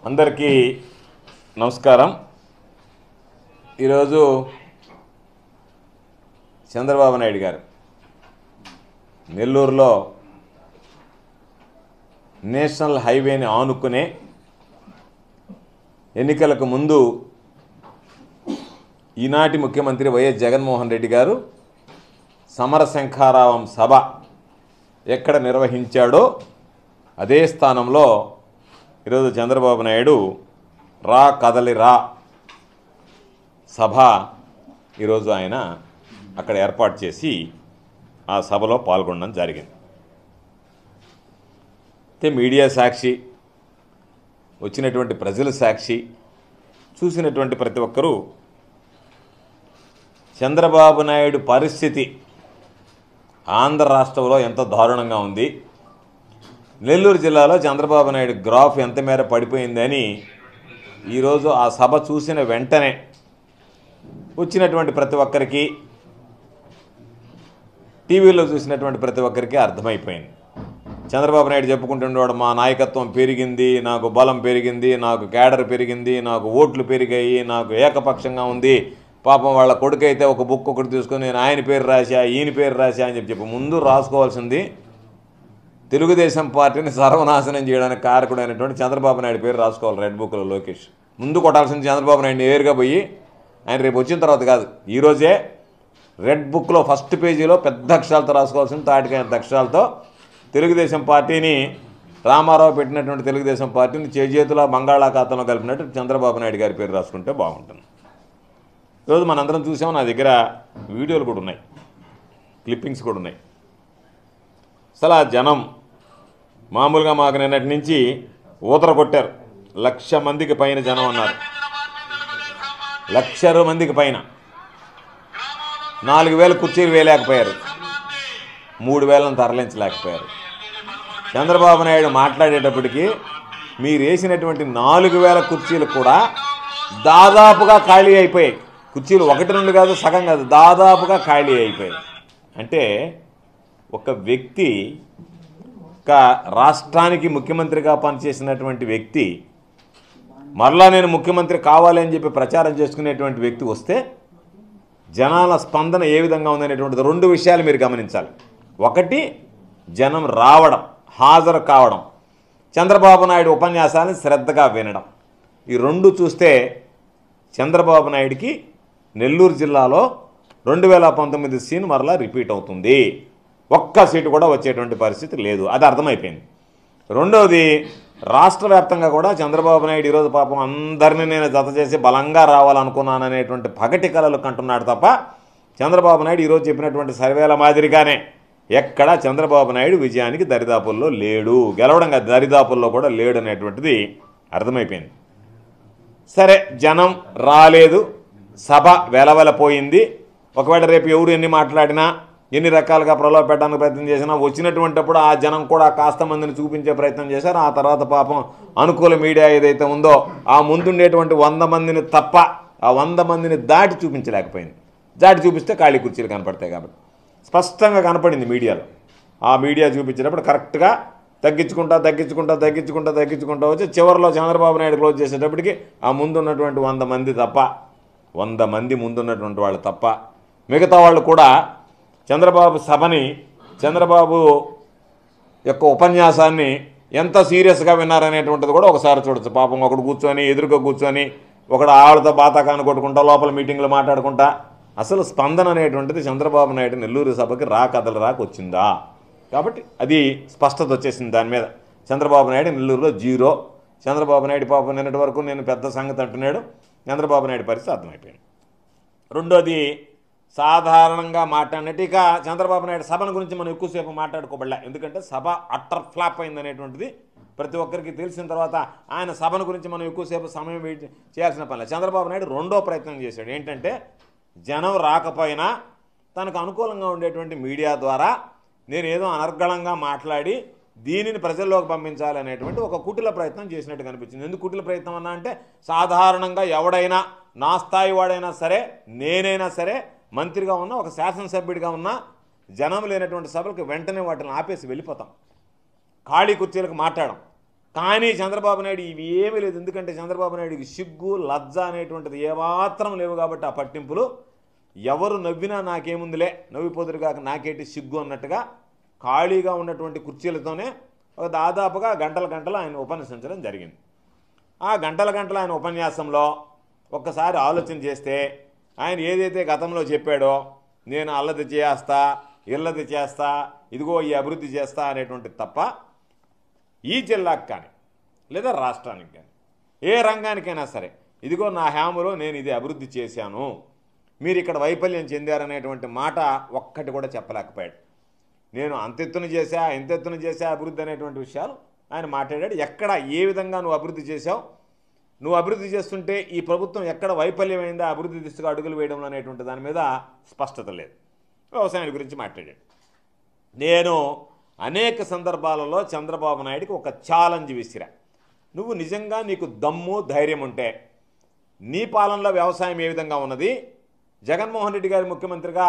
అందరికీ నమస్కారం. ఈరోజు చంద్రబాబు నాయుడు గారు నెల్లూరులో నేషనల్ హైవేని ఆనుకునే ఎన్నికలకు ముందు ఈనాటి ముఖ్యమంత్రి వైఎస్ జగన్మోహన్ రెడ్డి గారు సమరశంఖారావం సభ ఎక్కడ నిర్వహించాడో అదే స్థానంలో ఈరోజు చంద్రబాబు నాయుడు రా కదలి రా సభ ఈరోజు ఆయన అక్కడ ఏర్పాటు చేసి ఆ సభలో పాల్గొనడం జరిగింది. అయితే మీడియా సాక్షి, వచ్చినటువంటి ప్రజలు సాక్షి, చూసినటువంటి ప్రతి ఒక్కరూ చంద్రబాబు నాయుడు పరిస్థితి ఆంధ్ర రాష్ట్రంలో ఎంత దారుణంగా ఉంది, నెల్లూరు జిల్లాలో చంద్రబాబు నాయుడు గ్రాఫ్ ఎంత మేర పడిపోయిందని ఈరోజు ఆ సభ చూసిన వెంటనే వచ్చినటువంటి ప్రతి ఒక్కరికి, టీవీలో చూసినటువంటి ప్రతి ఒక్కరికి అర్థమైపోయింది. చంద్రబాబు నాయుడు చెప్పుకుంటున్నాడు, మా నాయకత్వం పెరిగింది, నాకు బలం పెరిగింది, నాకు క్యాడర్ పెరిగింది, నాకు ఓట్లు పెరిగాయి, నాకు ఏకపక్షంగా ఉంది. పాపం వాళ్ళ కొడుకైతే ఒక బుక్ ఒకటి తీసుకొని నేను ఆయన పేరు రాశా, ఈయన పేరు రాశా అని చెప్పి ముందు రాసుకోవాల్సింది తెలుగుదేశం పార్టీని సర్వనాశనం చేయడానికి కారకుడైనటువంటి చంద్రబాబు నాయుడు పేరు రాసుకోవాలి. రెడ్ బుక్లో లోకేష్ ముందు కొట్టాల్సింది చంద్రబాబు నాయుడు నేరుగా పోయి, ఆయన రేపు వచ్చిన తర్వాత కాదు, ఈరోజే రెడ్ బుక్లో ఫస్ట్ పేజీలో పెద్ద అక్షరాలతో రాసుకోవాల్సింది, తాటికైన అక్షరాలతో తెలుగుదేశం పార్టీని, రామారావు పెట్టినటువంటి తెలుగుదేశం పార్టీని చేతుల బంగాళాఖాతంలో కలిపినట్టు చంద్రబాబు నాయుడు గారి పేరు రాసుకుంటే బాగుంటుంది. ఈరోజు మనందరం చూసాం, నా దగ్గర వీడియోలు కూడా ఉన్నాయి, క్లిప్పింగ్స్ కూడా ఉన్నాయి. అసలు ఆ జనం మామూలుగా మాకు నిన్నటి నుంచి ఊతర కొట్టారు. 1,00,000 మందికి పైన జనం అన్నారు. 1,00,000 మందికి పైన 4,000 కుర్చీలు వేయలేకపోయారు, 3,000 తరలించలేకపోయారు. చంద్రబాబు నాయుడు మాట్లాడేటప్పటికీ మీరు వేసినటువంటి 4,000 కుర్చీలు కూడా దాదాపుగా ఖాళీ అయిపోయాయి. కుర్చీలు 1-2 కాదు, సగం కాదు, దాదాపుగా ఖాళీ అయిపోయాయి. అంటే ఒక వ్యక్తి, ఒక రాష్ట్రానికి ముఖ్యమంత్రిగా పనిచేసినటువంటి వ్యక్తి, మరలా నేను ముఖ్యమంత్రి కావాలి అని చెప్పి ప్రచారం చేసుకునేటువంటి వ్యక్తి వస్తే జనాల స్పందన ఏ విధంగా ఉందనేటువంటిది 2 విషయాలు మీరు గమనించాలి. ఒకటి, జనం రావడం, హాజరు కావడం, చంద్రబాబు నాయుడు ఉపన్యాసాలను శ్రద్ధగా వినడం. ఈ 2 చూస్తే చంద్రబాబు నాయుడికి నెల్లూరు జిల్లాలో 2019 సీన్ మరలా రిపీట్ అవుతుంది. ఒక్క సీటు కూడా వచ్చేటువంటి పరిస్థితి లేదు, అది అర్థమైపోయింది. రెండవది, రాష్ట్ర వ్యాప్తంగా కూడా చంద్రబాబు నాయుడు ఈరోజు పాపం అందరినీ నేను జత చేసి బలంగా రావాలనుకున్నాననేటువంటి పగటి కలలు కంటున్నాడు తప్ప చంద్రబాబు నాయుడు ఈరోజు చెప్పినటువంటి సర్వేల మాదిరిగానే ఎక్కడా చంద్రబాబు నాయుడు విజయానికి దరిదాపుల్లో లేడు, గెలవడంగా దరిదాపుల్లో కూడా లేడు అనేటువంటిది అర్థమైపోయింది. సరే, జనం రాలేదు, సభ వెలవెలపోయింది. ఒకవేళ రేపు ఎవరు ఎన్ని మాట్లాడినా, ఎన్ని రకాలుగా ప్రలోభ పెట్టడానికి ప్రయత్నం చేసినా, వచ్చినటువంటిప్పుడు ఆ జనం కూడా కాస్త మందిని చూపించే ప్రయత్నం చేశారు. ఆ తర్వాత పాపం అనుకూల మీడియా ఏదైతే ఉందో ఆ ముందుండేటువంటి 100 మందిని తప్ప ఆ 100 మందిని దాటి చూపించలేకపోయింది. దాటి చూపిస్తే ఖాళీ కుర్చీలు కనపడతాయి కాబట్టి స్పష్టంగా కనపడింది మీడియాలో. ఆ మీడియా చూపించేటప్పుడు కరెక్ట్గా తగ్గించుకుంటా వచ్చి చివరిలో చంద్రబాబు నాయుడు క్లోజ్ చేసేటప్పటికి ఆ ముందున్నటువంటి 100 మంది తప్ప, 100 మంది ముందున్నటువంటి వాళ్ళు తప్ప మిగతా వాళ్ళు కూడా చంద్రబాబు సభని, చంద్రబాబు యొక్క ఉపన్యాసాన్ని ఎంత సీరియస్గా విన్నారనేటువంటిది కూడా ఒకసారి చూడొచ్చు. పాపం ఒకడు కూర్చొని, ఎదురుగా కూర్చొని, ఒకడు ఆవిడతో బాతాకాన్ని కొట్టుకుంటా, లోపల మీటింగ్లు మాట్లాడుకుంటా, అసలు స్పందన అనేటువంటిది చంద్రబాబు నాయుడు నెల్లూరు సభకి వచ్చిందా? కాబట్టి అది స్పష్టత వచ్చేసింది దాని మీద. చంద్రబాబు నాయుడు నెల్లూరులో 0. చంద్రబాబు నాయుడు పాపం నిన్నటి వరకు నేను పెద్ద సంగతి అంటున్నాడు. చంద్రబాబు నాయుడు పరిస్థితి అర్థమైపోయింది. రెండోది, సాధారణంగా మాట్లాడినట్టు ఇక చంద్రబాబు నాయుడు సభను గురించి మనం ఎక్కువసేపు మాట్లాడుకోబడలే, ఎందుకంటే సభ అట్టర్ ఫ్లాప్ అయిందనేటువంటిది ప్రతి ఒక్కరికి తెలిసిన తర్వాత ఆయన సభను గురించి మనం ఎక్కువసేపు సమయం వెయిట్ చేయాల్సిన పని లేదు. చంద్రబాబు నాయుడు రెండో ప్రయత్నం చేశాడు. ఏంటంటే, జనం రాకపోయినా తనకు అనుకూలంగా ఉండేటువంటి మీడియా ద్వారా నేను ఏదో అనర్గళంగా మాట్లాడి దీనిని ప్రజల్లోకి పంపించాలి అనేటువంటి ఒక కుటిల ప్రయత్నం చేసినట్టు కనిపించింది. ఎందుకు కుటిల ప్రయత్నం అన్నా అంటే, సాధారణంగా ఎవడైనా, నా స్థాయి వాడైనా సరే, నేనైనా సరే, మంత్రిగా ఉన్నా, ఒక శాసనసభ్యుడిగా ఉన్నా, జనం లేనటువంటి సభలకు వెంటనే వాటిని ఆపేసి వెళ్ళిపోతాం, ఖాళీ కుర్చీలకు మాట్లాడడం. కానీ చంద్రబాబు నాయుడు ఇవి ఏమీ లేదు. ఎందుకంటే చంద్రబాబు నాయుడికి సిగ్గు లజ్జ అనేటువంటిది ఏమాత్రం లేవు కాబట్టి ఆ పట్టింపులు ఎవరు నవ్వినా నాకేముందిలే, నవ్విపోదురు కాక నాకేంటి సిగ్గు అన్నట్టుగా ఖాళీగా ఉన్నటువంటి కుర్చీలతోనే ఒక దాదాపుగా గంటలు ఆయన ఉపన్యసించడం జరిగింది. ఆ గంటలు ఆయన ఉపన్యాసంలో ఒక్కసారి ఆలోచన చేస్తే ఆయన ఏదైతే గతంలో చెప్పాడో నేను అల్లది చేస్తా, ఇల్లది చేస్తా, ఇదిగో ఈ అభివృద్ధి చేస్తా అనేటువంటిది తప్ప ఈ జిల్లాకు కానీ లేదా రాష్ట్రానికి కానీ ఏ రంగానికైనా సరే ఇదిగో నా హ్యాములో నేను ఇది అభివృద్ధి చేశాను, మీరు ఇక్కడ వైఫల్యం చెందారనేటువంటి మాట ఒక్కటి కూడా చెప్పలేకపోయాడు. నేను అంతెత్తున చేశా ఇంతెత్తున చేశా అభివృద్ధి అనేటువంటి విషయాలు ఆయన మాట్లాడాడు. ఎక్కడ ఏ విధంగా నువ్వు అభివృద్ధి చేశావు, నువ్వు అభివృద్ధి చేస్తుంటే ఈ ప్రభుత్వం ఎక్కడ వైఫల్యమైందా అభివృద్ధి దిశగా అడుగులు వేయడంలో అనేటువంటి దాని మీద స్పష్టత లేదు. వ్యవసాయం గురించి మాట్లాడాడు. నేను అనేక సందర్భాలలో చంద్రబాబు నాయుడికి ఒక ఛాలెంజ్ విసిరా, నువ్వు నిజంగా నీకు దమ్ము ధైర్యం ఉంటే నీ పాలనలో వ్యవసాయం ఏ విధంగా ఉన్నది, జగన్మోహన్ రెడ్డి గారి ముఖ్యమంత్రిగా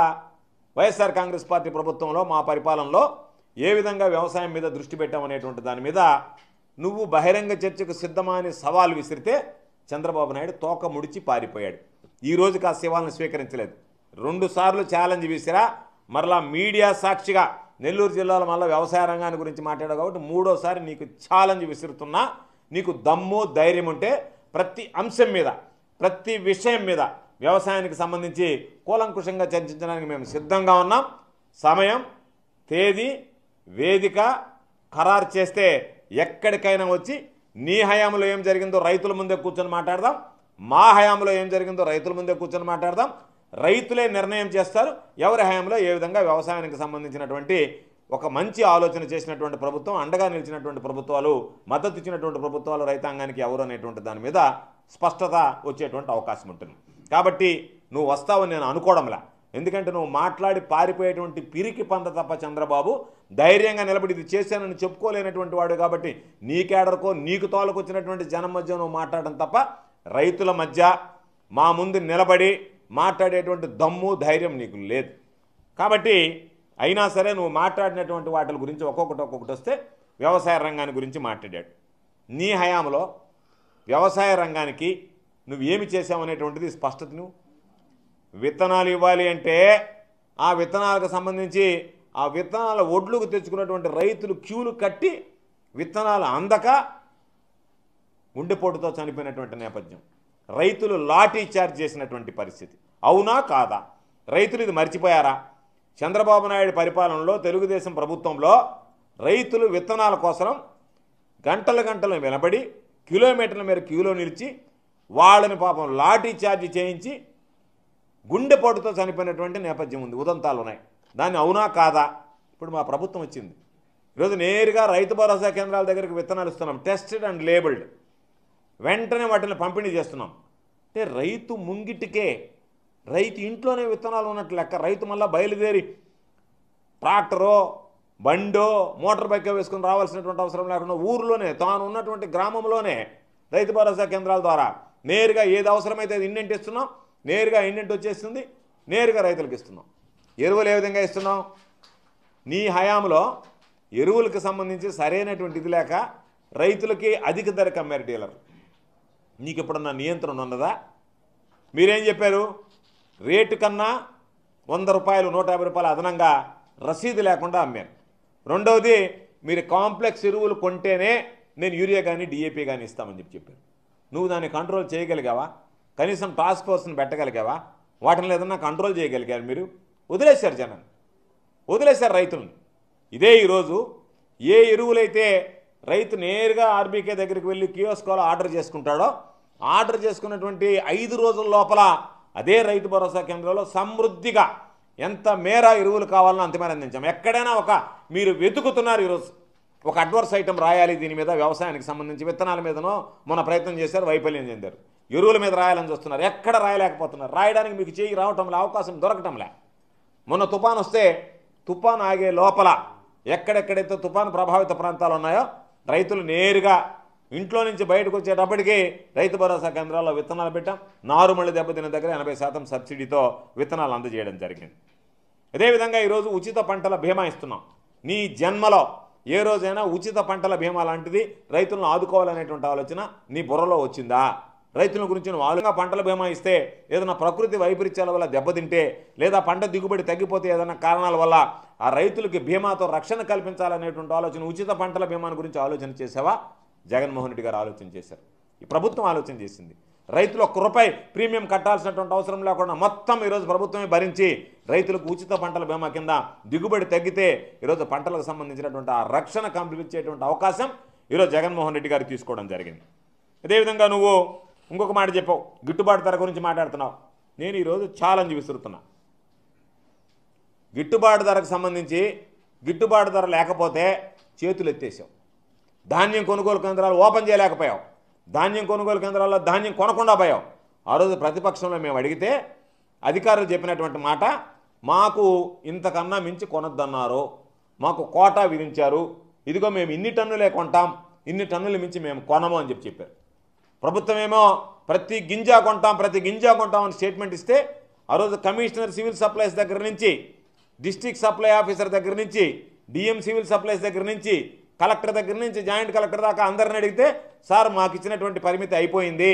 వైఎస్ఆర్ కాంగ్రెస్ పార్టీ ప్రభుత్వంలో మా పరిపాలనలో ఏ విధంగా వ్యవసాయం మీద దృష్టి పెట్టామనేటువంటి దాని మీద నువ్వు బహిరంగ చర్చకు సిద్ధమా అని సవాల్ విసిరితే చంద్రబాబు నాయుడు తోక ముడిచి పారిపోయాడు. ఈ రోజుకి ఆ సవాల్ని స్వీకరించలేదు. 2 సార్లు ఛాలెంజ్ విసిరా, మరలా మీడియా సాక్షిగా నెల్లూరు జిల్లాలో మళ్ళీ వ్యవసాయ రంగాన్ని గురించి మాట్లాడావు కాబట్టి 3వసారి నీకు ఛాలెంజ్ విసురుతున్నా, నీకు దమ్ము ధైర్యం ఉంటే ప్రతి అంశం మీద ప్రతి విషయం మీద వ్యవసాయానికి సంబంధించి కూలంకుషంగా చర్చించడానికి మేము సిద్ధంగా ఉన్నాం. సమయం తేదీ వేదిక ఖరారు చేస్తే ఎక్కడికైనా వచ్చి నీ హయాంలో ఏం జరిగిందో రైతుల ముందే కూర్చొని మాట్లాడదాం, మా హయాంలో ఏం జరిగిందో రైతుల ముందే కూర్చొని మాట్లాడదాం. రైతులే నిర్ణయం చేస్తారు ఎవరి హయాంలో ఏ విధంగా వ్యవసాయానికి సంబంధించినటువంటి ఒక మంచి ఆలోచన చేసినటువంటి ప్రభుత్వం, అండగా నిలిచినటువంటి ప్రభుత్వాలు, మద్దతు ఇచ్చినటువంటి ప్రభుత్వాలు రైతాంగానికి ఎవరు అనేటువంటి దాని మీద స్పష్టత వచ్చేటువంటి అవకాశం ఉంటుంది. కాబట్టి నువ్వు వస్తావని నేను అనుకోవడంలా. ఎందుకంటే నువ్వు మాట్లాడి పారిపోయేటువంటి పిరికి పంద తప్ప చంద్రబాబు ధైర్యంగా నిలబడి ఇది చేశానని చెప్పుకోలేనటువంటి వాడు. కాబట్టి నీ కేడర్కో నీకు తోలకొచ్చినటువంటి జనం మధ్య నువ్వు మాట్లాడడం తప్ప రైతుల మధ్య మా ముందు నిలబడి మాట్లాడేటువంటి దమ్ము ధైర్యం నీకు లేదు. కాబట్టి అయినా సరే నువ్వు మాట్లాడినటువంటి వాటి గురించి ఒక్కొక్కటి వస్తే వ్యవసాయ రంగాన్ని గురించి మాట్లాడాడు. నీ హయాంలో వ్యవసాయ రంగానికి నువ్వు ఏమి చేసావనేటువంటిది స్పష్టత. నువ్వు విత్తనాలు ఇవ్వాలి అంటే ఆ విత్తనాలకు సంబంధించి ఆ విత్తనాల ఒడ్లుకు తెచ్చుకున్నటువంటి రైతులు క్యూలు కట్టి విత్తనాలు అందక గుండెపోటుతో చనిపోయినటువంటి నేపథ్యం, రైతులు లాఠీ చార్జ్ చేసినటువంటి పరిస్థితి. అవునా కాదా? రైతులు ఇది మర్చిపోయారా? చంద్రబాబు నాయుడు పరిపాలనలో తెలుగుదేశం ప్రభుత్వంలో రైతులు విత్తనాల కోసం గంటలు వినబడి కిలోమీటర్ల మేర క్యూలో నిలిచి వాళ్ళని పాపం లాఠీ చార్జ్ చేయించి గుండెపోటుతో చనిపోయినటువంటి నేపథ్యం ఉంది, ఉదంతాలు ఉన్నాయి. దాన్ని అవునా కాదా? ఇప్పుడు మా ప్రభుత్వం వచ్చింది, ఈరోజు నేరుగా రైతు భరోసా కేంద్రాల దగ్గరికి విత్తనాలు ఇస్తున్నాం, టెస్టెడ్ అండ్ లేబుల్డ్, వెంటనే వాటిని పంపిణీ చేస్తున్నాం. అంటే రైతు ముంగిటికే, రైతు ఇంట్లోనే విత్తనాలు ఉన్నట్లు లెక్క. రైతు మళ్ళీ బయలుదేరి ట్రాక్టరో బండో మోటార్ బైక్ వేసుకుని రావాల్సినటువంటి అవసరం లేకుండా ఊర్లోనే తాను ఉన్నటువంటి గ్రామంలోనే రైతు భరోసా కేంద్రాల ద్వారా నేరుగా ఏది అవసరమైతే అది ఇండెంట్ ఇస్తున్నాం, నేరుగా ఇండెంట్ వచ్చేస్తుంది, నేరుగా రైతులకు ఇస్తున్నాం. ఎరువులు ఏ విధంగా ఇస్తున్నాం? నీ హయాంలో ఎరువులకు సంబంధించి సరైనటువంటి ఇది లేక రైతులకి అధిక ధరకు అమ్మారు డీలర్. నీకు ఎప్పుడన్నా నియంత్రణ ఉన్నదా? మీరేం చెప్పారు? రేటు కన్నా 100 రూపాయలు 150 రూపాయలు అదనంగా రసీదు లేకుండా అమ్మారు. రెండవది, మీరు కాంప్లెక్స్ ఎరువులు కొంటేనే నేను యూరియా కానీ డిఏపీ కానీ ఇస్తామని చెప్పారు. నువ్వు దాన్ని కంట్రోల్ చేయగలిగావా? కనీసం టాస్క్ ఫోర్స్ని పెట్టగలిగావా? వాటిని ఏదన్నా కంట్రోల్ చేయగలిగారు? మీరు వదిలేశారు, జనాన్ని వదిలేశారు, రైతులను. ఇదే ఈరోజు ఏ ఎరువులైతే రైతు నేరుగా ఆర్బీకే దగ్గరికి వెళ్ళి కియోస్కోలో ఆర్డర్ చేసుకుంటాడో, ఆర్డర్ చేసుకున్నటువంటి 5 రోజుల లోపల అదే రైతు భరోసా కేంద్రంలో సమృద్ధిగా ఎంత మేర ఎరువులు కావాలనో అంత మేర అందించాం. ఎక్కడైనా మీరు వెతుకుతున్నారు ఈరోజు ఒక అడ్వర్స్ ఐటమ్ రాయాలి దీని మీద, వ్యవసాయానికి సంబంధించి విత్తనాల మీదనో మొన్న ప్రయత్నం చేశారు, వైఫల్యం చెందారు. ఎరువుల మీద రాయాలని చూస్తున్నారు, ఎక్కడ రాయలేకపోతున్నారు. రాయడానికి మీకు చేయి రావటంలే, అవకాశం దొరకటంలే. మొన్న తుఫాను వస్తే తుఫాను ఆగే లోపల ఎక్కడెక్కడైతే తుఫాను ప్రభావిత ప్రాంతాలు ఉన్నాయో రైతులు నేరుగా ఇంట్లో నుంచి బయటకు వచ్చేటప్పటికి రైతు భరోసా కేంద్రాల్లో విత్తనాలు పెట్టాం. నారుమళ్ళి దెబ్బతిన దగ్గర 80% సబ్సిడీతో విత్తనాలు అందజేయడం జరిగింది. అదేవిధంగా ఈరోజు ఉచిత పంటల బీమా ఇస్తున్నాం. నీ జన్మలో ఏ రోజైనా ఉచిత పంటల బీమా లాంటిది రైతులను ఆదుకోవాలనేటువంటి ఆలోచన నీ బుర్రలో వచ్చిందా? రైతుల గురించి నువ్వు ఆలోచన పంటల బీమా ఇస్తే ఏదైనా ప్రకృతి వైపరీత్యాల వల్ల దెబ్బతింటే లేదా పంట దిగుబడి తగ్గిపోతే ఏదైనా కారణాల వల్ల ఆ రైతులకి బీమాతో రక్షణ కల్పించాలనేటువంటి ఆలోచన ఉచిత పంటల బీమాను గురించి ఆలోచన చేసావా? జగన్మోహన్ రెడ్డి గారు ఆలోచన చేశారు, ఈ ప్రభుత్వం ఆలోచన చేసింది. రైతులు ₹1 ప్రీమియం కట్టాల్సినటువంటి అవసరం లేకుండా మొత్తం ఈరోజు ప్రభుత్వమే భరించి రైతులకు ఉచిత పంటల బీమా కింద దిగుబడి తగ్గితే ఈరోజు పంటలకు సంబంధించినటువంటి ఆ రక్షణ కల్పించేటువంటి అవకాశం ఈరోజు జగన్మోహన్ రెడ్డి గారు తీసుకోవడం జరిగింది. అదేవిధంగా నువ్వు ఇంకొక మాట చెప్పావు, గిట్టుబాటు ధర గురించి మాట్లాడుతున్నావు. నేను ఈరోజు ఛాలెంజ్ విసురుతున్నా. గిట్టుబాటు ధరకు సంబంధించి గిట్టుబాటు ధర లేకపోతే చేతులు ఎత్తేసావు. ధాన్యం కొనుగోలు కేంద్రాలు ఓపెన్ చేయలేకపోయావు. ధాన్యం కొనుగోలు కేంద్రాల్లో ధాన్యం కొనకుండా పోయావు. ఆ రోజు ప్రతిపక్షంలో మేము అడిగితే అధికారులు చెప్పినటువంటి మాట, మాకు ఇంతకన్నా మించి కొనొద్దన్నారు, మాకు కోటా విధించారు, ఇదిగో మేము ఇన్ని టన్నులే కొంటాం, ఇన్ని టన్నుల మించి మేము కొనము అని చెప్పారు. ప్రభుత్వం ఏమో ప్రతి గింజ కొంటాం అని స్టేట్మెంట్ ఇస్తే ఆ రోజు కమిషనర్ సివిల్ సప్లైస్ దగ్గర నుంచి, డిస్ట్రిక్ట్ సప్లై ఆఫీసర్ దగ్గర నుంచి, డిఎం సివిల్ సప్లైస్ దగ్గర నుంచి, కలెక్టర్ దగ్గర నుంచి జాయింట్ కలెక్టర్ దాకా అందరిని అడిగితే, సార్ మాకు ఇచ్చినటువంటి పరిమితి అయిపోయింది,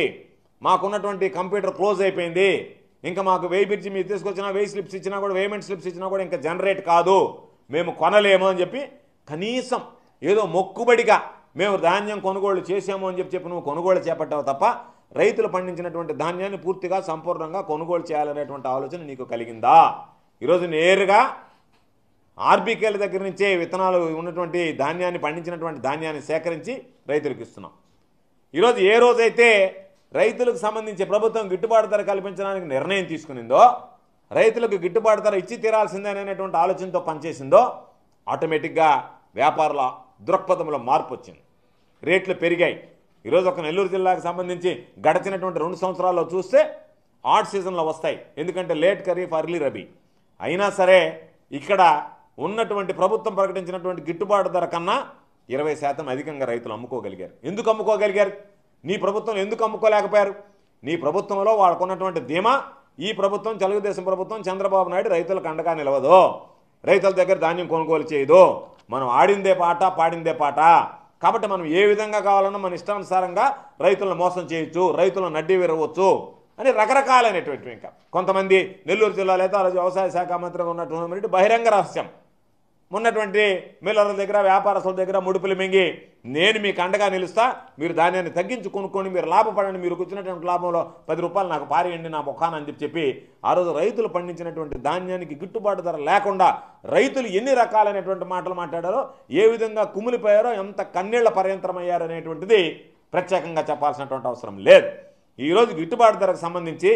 మాకున్నటువంటి కంప్యూటర్ క్లోజ్ అయిపోయింది, ఇంకా మాకు వేయి బిర్జి మీరు తీసుకొచ్చినా వేయి స్లిప్స్ ఇచ్చినా కూడా వేమెంట్ స్లిప్స్ ఇచ్చినా కూడా ఇంకా జనరేట్ కాదు, మేము కొనలేము అని చెప్పి కనీసం ఏదో మొక్కుబడిగా మేము ధాన్యం కొనుగోలు చేసాము అని చెప్పి నువ్వు కొనుగోలు చేపట్టావు తప్ప రైతులు పండించినటువంటి ధాన్యాన్ని పూర్తిగా సంపూర్ణంగా కొనుగోలు చేయాలనేటువంటి ఆలోచన నీకు కలిగిందా? ఈరోజు నేరుగా ఆర్బీకేల దగ్గర నుంచే విత్తనాలు ఉన్నటువంటి ధాన్యాన్ని పండించినటువంటి ధాన్యాన్ని సేకరించి రైతులకు ఇస్తున్నాం. ఈరోజు ఏ రోజైతే రైతులకు సంబంధించి ప్రభుత్వం గిట్టుబాటు ధర కల్పించడానికి నిర్ణయం తీసుకునిందో, రైతులకు గిట్టుబాటు ధర ఇచ్చి తీరాల్సిందే అనేటువంటి ఆలోచనతో పనిచేసిందో, ఆటోమేటిక్గా వ్యాపారుల దృక్పథంలో మార్పు వచ్చింది, రేట్లు పెరిగాయి. ఈరోజు ఒక నెల్లూరు జిల్లాకు సంబంధించి గడిచినటువంటి 2 సంవత్సరాల్లో చూస్తే ఆడ్ సీజన్లో వస్తాయి, ఎందుకంటే లేట్ ఖరీఫ్ అర్లీ రబీ. అయినా సరే ఇక్కడ ఉన్నటువంటి ప్రభుత్వం ప్రకటించినటువంటి గిట్టుబాటు ధర కన్నా 20% అధికంగా రైతులు అమ్ముకోగలిగారు. ఎందుకు అమ్ముకోగలిగారు? నీ ప్రభుత్వం ఎందుకు అమ్ముకోలేకపోయారు? నీ ప్రభుత్వంలో వాళ్ళకున్నటువంటి ధీమా ఈ ప్రభుత్వం, తెలుగుదేశం ప్రభుత్వం, చంద్రబాబు నాయుడు రైతులకు అండగా నిలవదు, రైతుల దగ్గర ధాన్యం కొనుగోలు చేయదు, మనం ఆడిందే పాట పాడిందే పాట. కాబట్టి మనం ఏ విధంగా కావాలన్నా మన ఇష్టానుసారంగా రైతులను మోసం చేయొచ్చు, రైతులను నడ్డి విరవచ్చు అని రకరకాలైనటువంటి, ఇంకా కొంతమంది నెల్లూరు జిల్లాలో అయితే ఆ రోజు వ్యవసాయ శాఖ మంత్రిగా ఉన్నటువంటి బహిరంగ రహస్యం, ఉన్నటువంటి మిల్లర్ల దగ్గర వ్యాపారస్తుల దగ్గర ముడుపులు మింగి నేను మీకు అండగా నిలుస్తా, మీరు ధాన్యాన్ని తగ్గించి కొనుక్కొని మీరు లాభపడండి, మీరు వచ్చినటువంటి లాభంలో ₹10 నాకు పారేయండి నా ముఖాన అని చెప్పి ఆ రోజు రైతులు పండించినటువంటి ధాన్యానికి గిట్టుబాటు ధర లేకుండా రైతులు ఎన్ని రకాలైనటువంటి మాటలు మాట్లాడారో, ఏ విధంగా కుమిలిపోయారో, ఎంత కన్నీళ్ల పర్యంతరమయ్యారో అనేటువంటిది ప్రత్యేకంగా చెప్పాల్సినటువంటి అవసరం లేదు. ఈరోజు గిట్టుబాటు ధరకు సంబంధించి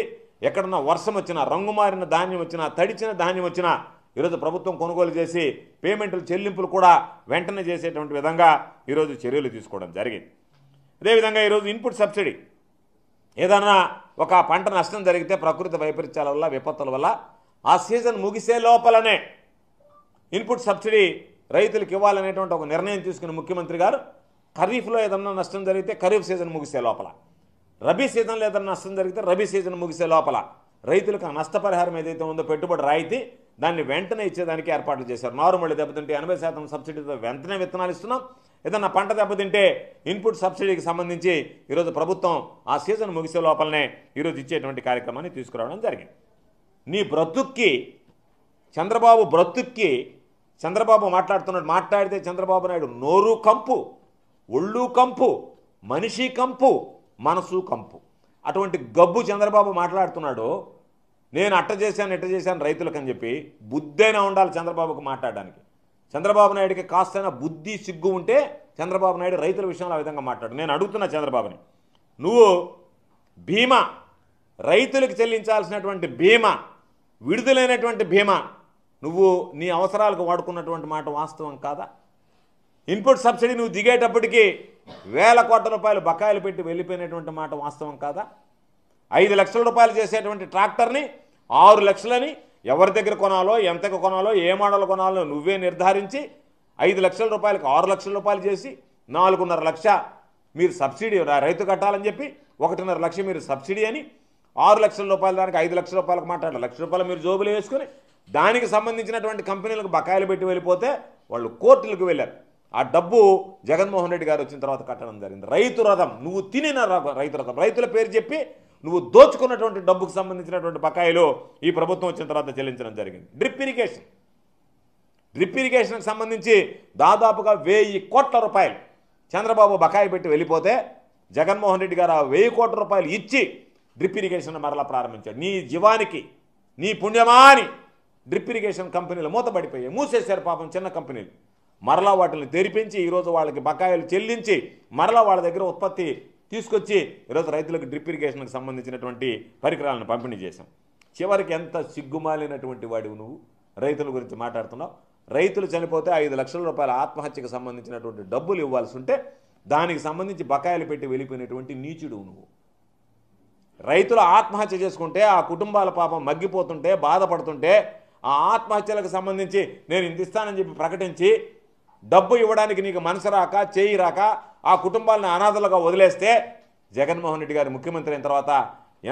ఎక్కడన్నా వర్షం వచ్చినా, రంగుమారిన ధాన్యం వచ్చినా, తడిచిన ధాన్యం వచ్చినా ఈరోజు ప్రభుత్వం కొనుగోలు చేసి పేమెంట్లు చెల్లింపులు కూడా వెంటనే చేసేటువంటి విధంగా ఈరోజు చర్యలు తీసుకోవడం జరిగింది. అదేవిధంగా ఈరోజు ఇన్పుట్ సబ్సిడీ, ఏదన్నా ఒక పంట నష్టం జరిగితే ప్రకృతి వైపరీత్యాల వల్ల, విపత్తుల వల్ల ఆ సీజన్ ముగిసే లోపలనే ఇన్పుట్ సబ్సిడీ రైతులకు ఇవ్వాలనేటువంటి ఒక నిర్ణయం తీసుకున్న ముఖ్యమంత్రి గారు, ఖరీఫ్లో ఏదన్నా నష్టం జరిగితే ఖరీఫ్ సీజన్ ముగిసే లోపల, రబీ సీజన్లో ఏదైనా నష్టం జరిగితే రబీ సీజన్ ముగిసే లోపల రైతులకు ఆ నష్టపరిహారం ఏదైతే ఉందో పెట్టుబడి రాయితీ దాన్ని వెంటనే ఇచ్చేదానికి ఏర్పాట్లు చేశారు. నారుమళ్ళీ దెబ్బతింటే 80% సబ్సిడీతో వెంటనే విత్తనాలు ఇస్తున్నాం. ఏదన్నా పంట దెబ్బతింటే ఇన్పుట్ సబ్సిడీకి సంబంధించి ఈరోజు ప్రభుత్వం ఆ సీజన్ ముగిసే లోపలనే ఈరోజు ఇచ్చేటువంటి కార్యక్రమాన్ని తీసుకురావడం జరిగింది. నీ బ్రతుక్కి, చంద్రబాబు బ్రతుక్కి, చంద్రబాబు మాట్లాడితే చంద్రబాబు నాయుడు నోరు కంపు, ఒళ్ళు కంపు, మనిషి కంపు, మనసు కంపు. అటువంటి గబ్బు చంద్రబాబు మాట్లాడుతున్నాడు. నేను అట్ట చేశాను రైతులకు అని చెప్పి బుద్ధైనా ఉండాలి చంద్రబాబుకు మాట్లాడడానికి. చంద్రబాబు నాయుడికి కాస్తైనా బుద్ధి సిగ్గు ఉంటే చంద్రబాబు నాయుడు రైతుల విషయంలో ఆ విధంగా మాట్లాడు. నేను అడుగుతున్నా చంద్రబాబుని, నువ్వు బీమా, రైతులకు చెల్లించాల్సినటువంటి బీమా, విడుదలైనటువంటి బీమా నువ్వు నీ అవసరాలకు వాడుకున్నటువంటి మాట వాస్తవం కాదా? ఇన్పుట్ సబ్సిడీ నువ్వు దిగేటప్పటికీ వేల కోట్ల రూపాయలు బకాయిలు పెట్టి వెళ్ళిపోయినటువంటి మాట వాస్తవం కాదా? 5 లక్షల రూపాయలు చేసేటువంటి ట్రాక్టర్ని 6 లక్షలని ఎవరి దగ్గర కొనాలో, ఎంతకు కొనాలో, ఏ మోడల్ కొనాలో నువ్వే నిర్ధారించి 5 లక్షల రూపాయలకు 6 లక్షల రూపాయలు చేసి 4.5 లక్ష మీరు సబ్సిడీ రైతు కట్టాలని చెప్పి 1.5 లక్ష మీరు సబ్సిడీ అని 6 లక్షల రూపాయల దానికి 5 లక్షల రూపాయలకు మాట్లాడారు. 1 లక్ష రూపాయలు మీరు జోబులు వేసుకుని దానికి సంబంధించినటువంటి కంపెనీలకు బకాయిలు పెట్టి వెళ్ళిపోతే వాళ్ళు కోర్టులకు వెళ్ళారు. ఆ డబ్బు జగన్మోహన్ రెడ్డి గారు వచ్చిన తర్వాత కట్టడం జరిగింది. రైతు రథం, నువ్వు తినిన రైతు రథం, రైతుల పేరు చెప్పి నువ్వు దోచుకున్నటువంటి డబ్బుకు సంబంధించినటువంటి బకాయిలు ఈ ప్రభుత్వం వచ్చిన తర్వాత చెల్లించడం జరిగింది. డ్రిప్ ఇరిగేషన్కి సంబంధించి దాదాపుగా 1000 కోట్ల రూపాయలు చంద్రబాబు బకాయి పెట్టి వెళ్ళిపోతే జగన్మోహన్ రెడ్డి గారు ఆ 1000 కోట్ల రూపాయలు ఇచ్చి డ్రిప్ ఇరిగేషన్ మరలా ప్రారంభించాడు. నీ జీవానికి నీ పుణ్యమాని డ్రిప్ ఇరిగేషన్ కంపెనీలు మూతపడిపోయాయి, మూసేశారు పాపం చిన్న కంపెనీలు. మరలా వాటిని తెరిపించి ఈరోజు వాళ్ళకి బకాయిలు చెల్లించి మరలా వాళ్ళ దగ్గర ఉత్పత్తి తీసుకొచ్చి ఈరోజు రైతులకు డ్రిప్ ఇరిగేషన్కి సంబంధించినటువంటి పరికరాలను పంపిణీ చేశాం. చివరికి ఎంత సిగ్గుమాలినటువంటి వాడివి నువ్వు రైతుల గురించి మాట్లాడుతున్నావు. రైతులు చనిపోతే 5 లక్షల రూపాయల ఆత్మహత్యకు సంబంధించినటువంటి డబ్బులు ఇవ్వాల్సి ఉంటే దానికి సంబంధించి బకాయిలు పెట్టి వెళ్ళిపోయినటువంటి నీచుడు నువ్వు. రైతులు ఆత్మహత్య చేసుకుంటే ఆ కుటుంబాల పాపం మగ్గిపోతుంటే బాధపడుతుంటే ఆ ఆత్మహత్యలకు సంబంధించి నేను ఇంత ఇస్తానని చెప్పి ప్రకటించి డబ్బు ఇవ్వడానికి నీకు మనసు రాక చేయి రాక ఆ కుటుంబాలను అనాథలుగా వదిలేస్తే జగన్మోహన్ రెడ్డి గారు ముఖ్యమంత్రి అయిన తర్వాత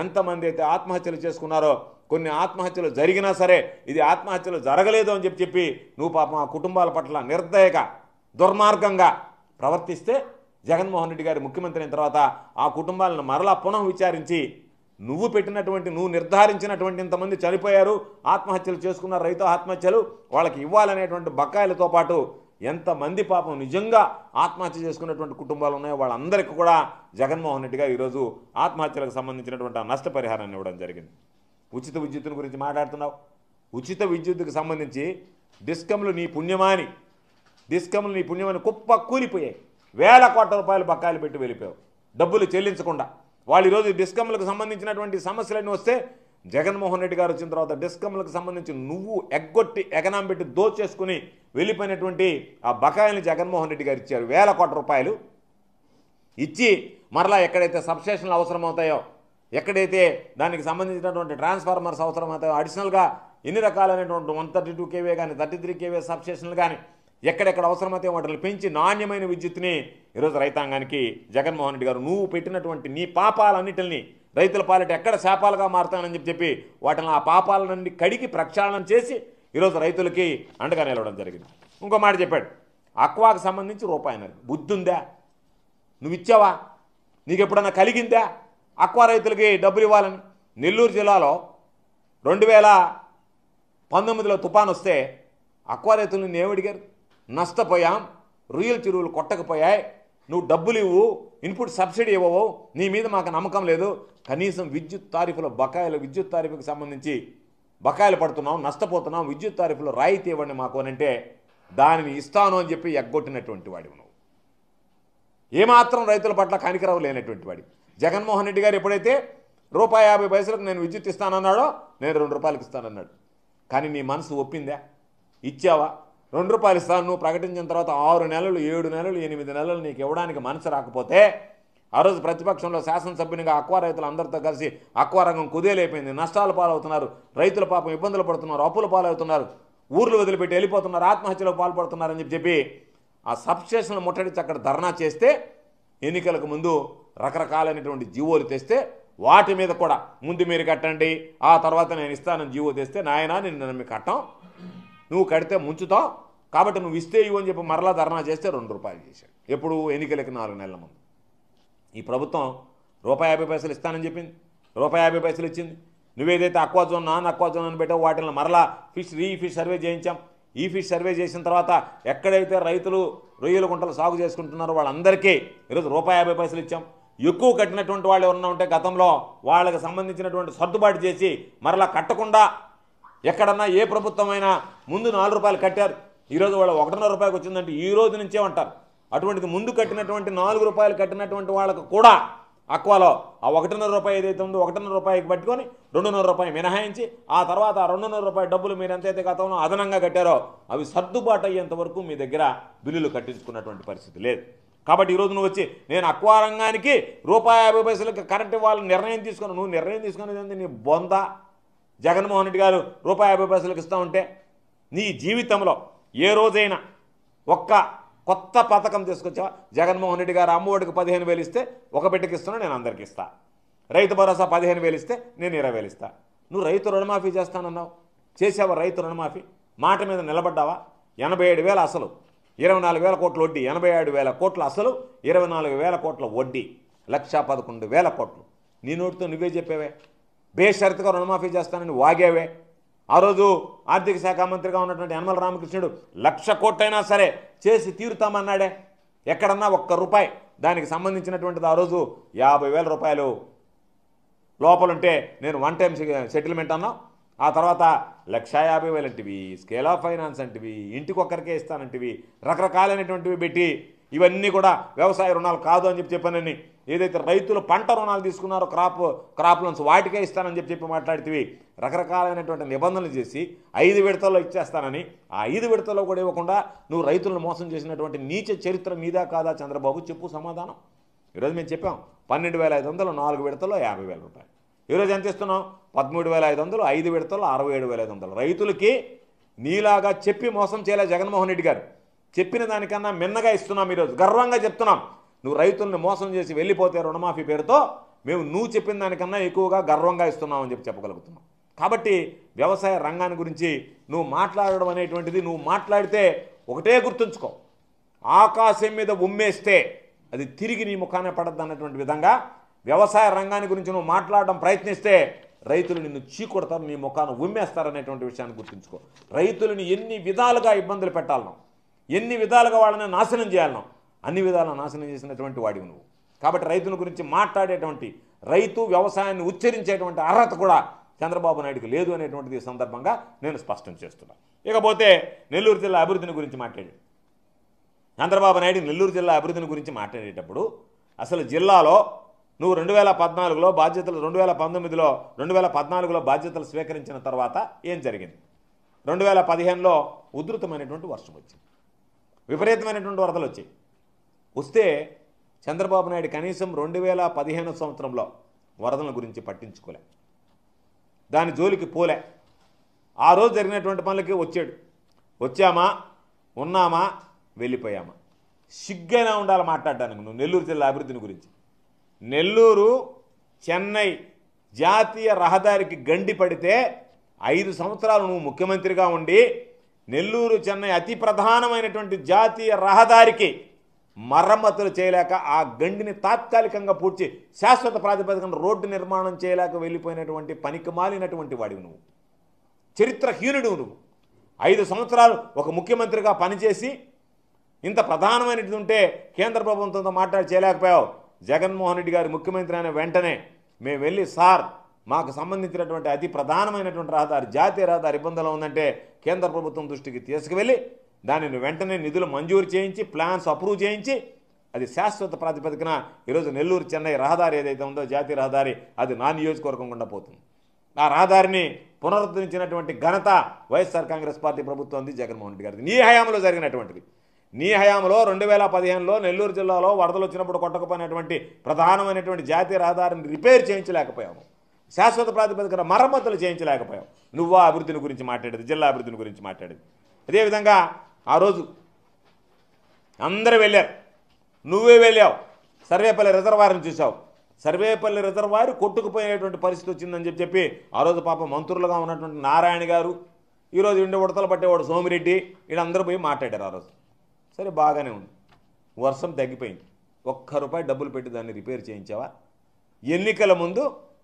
ఎంతమంది అయితే ఆత్మహత్యలు చేసుకున్నారో, కొన్ని ఆత్మహత్యలు జరిగినా సరే ఇది ఆత్మహత్యలు జరగలేదు అని చెప్పి నువ్వు పాపం ఆ కుటుంబాల పట్ల నిర్దయగా దుర్మార్గంగా ప్రవర్తిస్తే జగన్మోహన్ రెడ్డి గారు ముఖ్యమంత్రి అయిన తర్వాత ఆ కుటుంబాలను మరలా పునః విచారించి నువ్వు పెట్టినటువంటి నువ్వు నిర్ధారించినటువంటి ఇంతమంది చనిపోయారు, ఆత్మహత్యలు చేసుకున్నారు, రైతు ఆత్మహత్యలు, వాళ్ళకి ఇవ్వాలనేటువంటి బకాయిలతో పాటు ఎంతమంది పాపం నిజంగా ఆత్మహత్య చేసుకున్నటువంటి కుటుంబాలు ఉన్నాయో వాళ్ళందరికీ కూడా జగన్మోహన్ రెడ్డి గారు ఈరోజు ఆత్మహత్యలకు సంబంధించినటువంటి ఆ నష్టపరిహారాన్ని ఇవ్వడం జరిగింది. ఉచిత విద్యుత్తుని గురించి మాట్లాడుతున్నావు. ఉచిత విద్యుత్తుకు సంబంధించి డిస్కంలు నీ పుణ్యమాని కుప్ప కూలిపోయాయి. 1000 కోట్ల రూపాయలు బకాయిలు పెట్టి వెళ్ళిపోయావు డబ్బులు చెల్లించకుండా. వాళ్ళు ఈరోజు డిస్కంలకు సంబంధించినటువంటి సమస్యలన్నీ వస్తే జగన్మోహన్ రెడ్డి గారు వచ్చిన తర్వాత డిస్కంలకు సంబంధించి నువ్వు ఎగ్గొట్టి ఎగనాం పెట్టి దోచేసుకుని వెళ్ళిపోయినటువంటి ఆ బకాయిల్ని జగన్మోహన్ రెడ్డి గారు ఇచ్చారు. 1000 కోట్ల రూపాయలు ఇచ్చి మరలా ఎక్కడైతే సబ్స్టేషన్లు అవసరమవుతాయో, ఎక్కడైతే దానికి సంబంధించినటువంటి ట్రాన్స్ఫార్మర్స్ అవసరమవుతాయో, అడిషనల్గా ఎన్ని రకాలైనటువంటి 132 kV కానీ 33 kV సబ్స్టేషన్లు కానీ ఎక్కడెక్కడ అవసరమైతే వాటిని పెంచి నాణ్యమైన విద్యుత్తుని ఈరోజు రైతాంగానికి జగన్మోహన్ రెడ్డి గారు నువ్వు పెట్టినటువంటి నీ పాపాలన్నిటిని రైతుల పాలిట ఎక్కడ శాపాలుగా మారుతానని చెప్పి వాటిని ఆ పాపాలన్నీ కడిగి ప్రక్షాళన చేసి ఈరోజు రైతులకి అండగా నిలవడం జరిగింది. ఇంకో మాట చెప్పాడు, అక్వాకు సంబంధించి రూపాయిన్నర. బుద్ధి ఉందా? నువ్వు ఇచ్చావా? నీకు ఎప్పుడన్నా కలిగిందా అక్వా రైతులకి డబ్బులు ఇవ్వాలని? నెల్లూరు జిల్లాలో 2019లో తుఫాను వస్తే అక్వా రైతులను ఏమడిగారు? నష్టపోయాం, రొయ్యల చెరువులు కొట్టకపోయాయి, నువ్వు డబ్బులు ఇవ్వు, ఇన్పుట్ సబ్సిడీ ఇవ్వవు, నీ మీద మాకు నమ్మకం లేదు, కనీసం విద్యుత్ తారీఫుల బకాయిలు విద్యుత్ తారీఫుకి సంబంధించి బకాయిలు పడుతున్నాం, నష్టపోతున్నాం, విద్యుత్ తారీఫులో రాయితీ ఇవ్వండి మాకు అని అంటే దానిని ఇస్తాను అని చెప్పి ఎగ్గొట్టినటువంటి వాడివి నువ్వు. ఏమాత్రం రైతుల పట్ల కనికరవు లేనటువంటి వాడి. జగన్మోహన్ రెడ్డి గారు ఎప్పుడైతే ₹50 నేను విద్యుత్ ఇస్తానన్నాడో నేను ₹2 ఇస్తానన్నాడు. కానీ నీ మనసు ఒప్పిందా? ఇచ్చావా? ₹2 ఇస్తాను నువ్వు ప్రకటించిన తర్వాత 6 నెలలు 7 నెలలు 8 నెలలు నీకు ఇవ్వడానికి మనసు రాకపోతే ఆ రోజు ప్రతిపక్షంలో శాసనసభ్యునిగా అక్వా రైతులు అందరితో కలిసి అక్వా రంగం కుదేలైపోయింది, నష్టాల పాలవుతున్నారు, రైతుల పాపం ఇబ్బందులు పడుతున్నారు, అప్పుల పాలవుతున్నారు, ఊర్లు వదిలిపెట్టి వెళ్ళిపోతున్నారు, ఆత్మహత్యలకు పాల్పడుతున్నారని చెప్పి ఆ సబ్స్టేషన్లు ముట్టడిచి అక్కడ ధర్నా చేస్తే ఎన్నికలకు ముందు రకరకాలైనటువంటి జీవోలు తెస్తే వాటి మీద కూడా ముందు మీరు కట్టండి ఆ తర్వాత నేను ఇస్తానని జీవో తెస్తే నాయనా నిన్ను నమ్మి కట్టం, నువ్వు కడితే ముంచుతావు కాబట్టి నువ్వు ఇస్తే ఇవ్వు అని చెప్పి మరలా ధర్నా చేస్తే ₹2 చేశాడు. ఎప్పుడు? ఎన్నికలకి 4 నెలల ముందు. ఈ ప్రభుత్వం ₹50 ఇస్తానని చెప్పింది, ₹50 ఇచ్చింది. నువ్వేదైతే aqua zone non aqua zone అని పెట్టావు వాటిని మరలా ఫిష్ సర్వే చేయించాం. ఈ ఫిష్ సర్వే చేసిన తర్వాత ఎక్కడైతే రైతులు రొయ్యల గుంటలు సాగు చేసుకుంటున్నారో వాళ్ళందరికీ ఈరోజు ₹50 ఇచ్చాం. ఎక్కువ కట్టినటువంటి వాళ్ళు ఎవరన్నా ఉంటే గతంలో వాళ్ళకి సంబంధించినటువంటి సర్దుబాటు చేసి మరలా కట్టకుండా ఎక్కడన్నా ఏ ప్రభుత్వమైనా ముందు ₹4 కట్టారు, ఈరోజు వాళ్ళు ₹1.5 వచ్చిందంటే ఈ రోజు నుంచే అంటారు. అటువంటిది ముందు కట్టినటువంటి ₹4 కట్టినటువంటి వాళ్ళకు కూడా అక్వాలో ఆ ₹1.5 ఏదైతే ఉందో ₹1.5 పట్టుకొని ₹2.5 మినహాయించి ఆ తర్వాత ఆ ₹2.5 డబ్బులు మీరు ఎంతైతే గతంలో అదనంగా కట్టారో అవి సర్దుబాటు అయ్యేంత వరకు మీ దగ్గర బిల్లులు కట్టించుకున్నటువంటి పరిస్థితి లేదు. కాబట్టి ఈరోజు నువ్వు వచ్చి నేను అక్వా రంగానికి ₹50 కరెంట్ ఇవ్వాలని నిర్ణయం తీసుకుని నువ్వు నిర్ణయం తీసుకునేది నీ బొంద. జగన్మోహన్ రెడ్డి గారు ₹50 ఇస్తా ఉంటే నీ జీవితంలో ఏ రోజైనా ఒక్క కొత్త పథకం తీసుకొచ్చావా? జగన్మోహన్ రెడ్డి గారు అమ్మఒడికి 15,000 ఇస్తే ఒక బిడ్డకి ఇస్తున్నా నేను అందరికి ఇస్తా, రైతు భరోసా 15,000 ఇస్తే నేను 20,000 ఇస్తా. నువ్వు రైతు రుణమాఫీ చేస్తానన్నావు, చేసావా? రైతు రుణమాఫీ మాట మీద నిలబడ్డావా? 87,000 అసలు 24,000 కోట్ల వడ్డీ, 87,000 కోట్ల అసలు, 24,000 కోట్ల వడ్డీ, 1,11,000 కోట్లు. నీ నోటితో నువ్వే చెప్పేవే. బేషరతుగా రుణమాఫీ చేస్తానని వాగేవే. ఆ రోజు ఆర్థిక శాఖ మంత్రిగా ఉన్నటువంటి యనమల రామకృష్ణుడు 1,00,000 కోట్లైనా సరే చేసి తీరుతామన్నాడే. ఎక్కడన్నా ఒక్క రూపాయి దానికి సంబంధించినటువంటిది ఆ రోజు 50,000 రూపాయలు లోపలుంటే నేను వన్ టైం సెటిల్మెంట్ అన్నా. ఆ తర్వాత 1,50,000 అంటివి, స్కేల్ ఆఫ్ ఫైనాన్స్ అంటివి, ఇంటికొక్కరికే ఇస్తానంటివి, రకరకాలైనటువంటివి పెట్టి ఇవన్నీ కూడా వ్యవసాయ రుణాలు కాదు అని చెప్పానని, ఏదైతే రైతులు పంట రుణాలు తీసుకున్నారో క్రాప్ లోన్స్ వాటికే ఇస్తానని చెప్పి మాట్లాడితే రకరకాలైనటువంటి నిబంధనలు చేసి 5 విడతల్లో ఇచ్చేస్తానని, ఆ 5 విడతల్లో కూడా ఇవ్వకుండా నువ్వు రైతులను మోసం చేసినటువంటి నీచ చరిత్ర మీదా కాదా చంద్రబాబు? చెప్పు సమాధానం. ఈరోజు మేము చెప్పాం 12,500 4 విడతల్లో 50,000 రూపాయలు. ఈరోజు ఎంత ఇస్తున్నాం? 13,500 5 విడతల్లో 67,500. రైతులకి నీలాగా చెప్పి మోసం చేయలే జగన్మోహన్ రెడ్డి గారు. చెప్పిన దానికన్నా మిన్నగా ఇస్తున్నాం. ఈరోజు గర్వంగా చెప్తున్నాం, నువ్వు రైతుల్ని మోసం చేసి వెళ్ళిపోతే రుణమాఫీ పేరుతో మేము నువ్వు చెప్పిన దానికన్నా ఎక్కువగా గర్వంగా ఇస్తున్నాం అని చెప్పగలుగుతున్నాం. కాబట్టి వ్యవసాయ రంగాన్ని గురించి నువ్వు మాట్లాడడం అనేటువంటిది, నువ్వు మాట్లాడితే ఒకటే గుర్తుంచుకో, ఆకాశం మీద ఉమ్మేస్తే అది తిరిగి నీ ముఖానే పడద్దు అన్నటువంటి విధంగా వ్యవసాయ రంగాన్ని గురించి నువ్వు మాట్లాడడం ప్రయత్నిస్తే రైతులు నిన్ను చీకొడతారు, నీ ముఖాన్ని ఉమ్మేస్తారనేటువంటి విషయాన్ని గుర్తుంచుకో. రైతులని ఎన్ని విధాలుగా ఇబ్బందులు పెట్టాలనో, ఎన్ని విధాలుగా వాళ్ళని నాశనం చేయాలనో అన్ని విధాలుగా నాశనం చేసినటువంటి వాడివి నువ్వు. కాబట్టి రైతుల గురించి మాట్లాడేటువంటి, రైతు వ్యవసాయాన్ని ఉచ్చరించేటువంటి అర్హత కూడా చంద్రబాబు నాయుడుకి లేదు అనేటువంటిది ఈ సందర్భంగా నేను స్పష్టం చేస్తున్నాను. ఇకపోతే నెల్లూరు జిల్లా అభివృద్ధిని గురించి మాట్లాడాడు చంద్రబాబు నాయుడు. నెల్లూరు జిల్లా అభివృద్ధిని గురించి మాట్లాడేటప్పుడు అసలు జిల్లాలో నువ్వు 2014లో బాధ్యతలు, 2014లో బాధ్యతలు స్వీకరించిన తర్వాత ఏం జరిగింది? 2015లో ఉధృతమైనటువంటి వర్షం వచ్చింది, విపరీతమైనటువంటి వరదలు వచ్చాయి. వస్తే చంద్రబాబు నాయుడు కనీసం 2015 సంవత్సరంలో వరదల గురించి పట్టించుకోలే, దాని జోలికి పోలే. ఆ రోజు జరిగినటువంటి పనులకి వచ్చాడు. వచ్చామా, ఉన్నామా, వెళ్ళిపోయామా? సిగ్గైనా ఉండాలి మాట్లాడడానికి నువ్వు నెల్లూరు జిల్లా అభివృద్ధిని గురించి. నెల్లూరు చెన్నై జాతీయ రహదారికి గండి పడితే 5 సంవత్సరాలు నువ్వు ముఖ్యమంత్రిగా ఉండి నెల్లూరు చెన్నై అతి ప్రధానమైనటువంటి జాతీయ రహదారికి మరమ్మతులు చేయలేక ఆ గండిని తాత్కాలికంగా పూడ్చి శాశ్వత ప్రాతిపదికన రోడ్డు నిర్మాణం చేయలేక వెళ్ళిపోయినటువంటి పనికి మాలినటువంటి వాడివి నువ్వు, చరిత్రహీనుడు నువ్వు. 5 సంవత్సరాలు ఒక ముఖ్యమంత్రిగా పనిచేసి ఇంత ప్రధానమైనది ఉంటే కేంద్ర ప్రభుత్వంతో మాట్లాడి చేయలేకపోయావు. జగన్మోహన్ రెడ్డి గారు ముఖ్యమంత్రి అయిన వెంటనే మేము వెళ్ళి, సార్ మాకు సంబంధించినటువంటి అతి ప్రధానమైనటువంటి రహదారి, జాతీయ రహదారి ఇబ్బందులు ఉందంటే కేంద్ర ప్రభుత్వం దృష్టికి తీసుకువెళ్ళి దానిని వెంటనే నిధులు మంజూరు చేయించి, ప్లాన్స్ అప్రూవ్ చేయించి, అది శాశ్వత ప్రాతిపదికన ఈరోజు నెల్లూరు చెన్నై రహదారి ఏదైతే ఉందో జాతీయ రహదారి, అది నా నియోజకవర్గం గుండా పోతుంది. ఆ రహదారిని పునరుద్ధరించినటువంటి ఘనత వైఎస్ఆర్ కాంగ్రెస్ పార్టీ ప్రభుత్వం ఉంది, జగన్మోహన్ రెడ్డి గారిది. నీ హయాంలో జరిగినటువంటిది. నీ హయాంలో 2015లో నెల్లూరు జిల్లాలో వరదలు వచ్చినప్పుడు కొట్టకపోయినటువంటి ప్రధానమైనటువంటి జాతీయ రహదారిని రిపేర్ చేయించలేకపోయావు, శాశ్వత ప్రాతిపదికన మరమ్మతులు చేయించలేకపోయావు. నువ్వా అభివృద్ధిని గురించి మాట్లాడేది, జిల్లా అభివృద్ధిని గురించి మాట్లాడేది. అదేవిధంగా ఆ రోజు అందరూ వెళ్ళారు, నువ్వే వెళ్ళావు, సర్వేపల్లి రిజర్వాయర్ని చూసావు. సర్వేపల్లి రిజర్వాయర్ కొట్టుకుపోయేటువంటి పరిస్థితి వచ్చిందని చెప్పి ఆ రోజు పాపం మంత్రులుగా ఉన్నటువంటి నారాయణ గారు, ఈరోజు ఇండి ఉడతలు పట్టేవాడు సోమిరెడ్డి, వీళ్ళందరూ పోయి మాట్లాడారు ఆ రోజు. సరే బాగానే ఉంది, వర్షం తగ్గిపోయింది, ₹1 డబ్బులు పెట్టి దాన్ని రిపేర్ చేయించావా? ఎన్నికల ముందు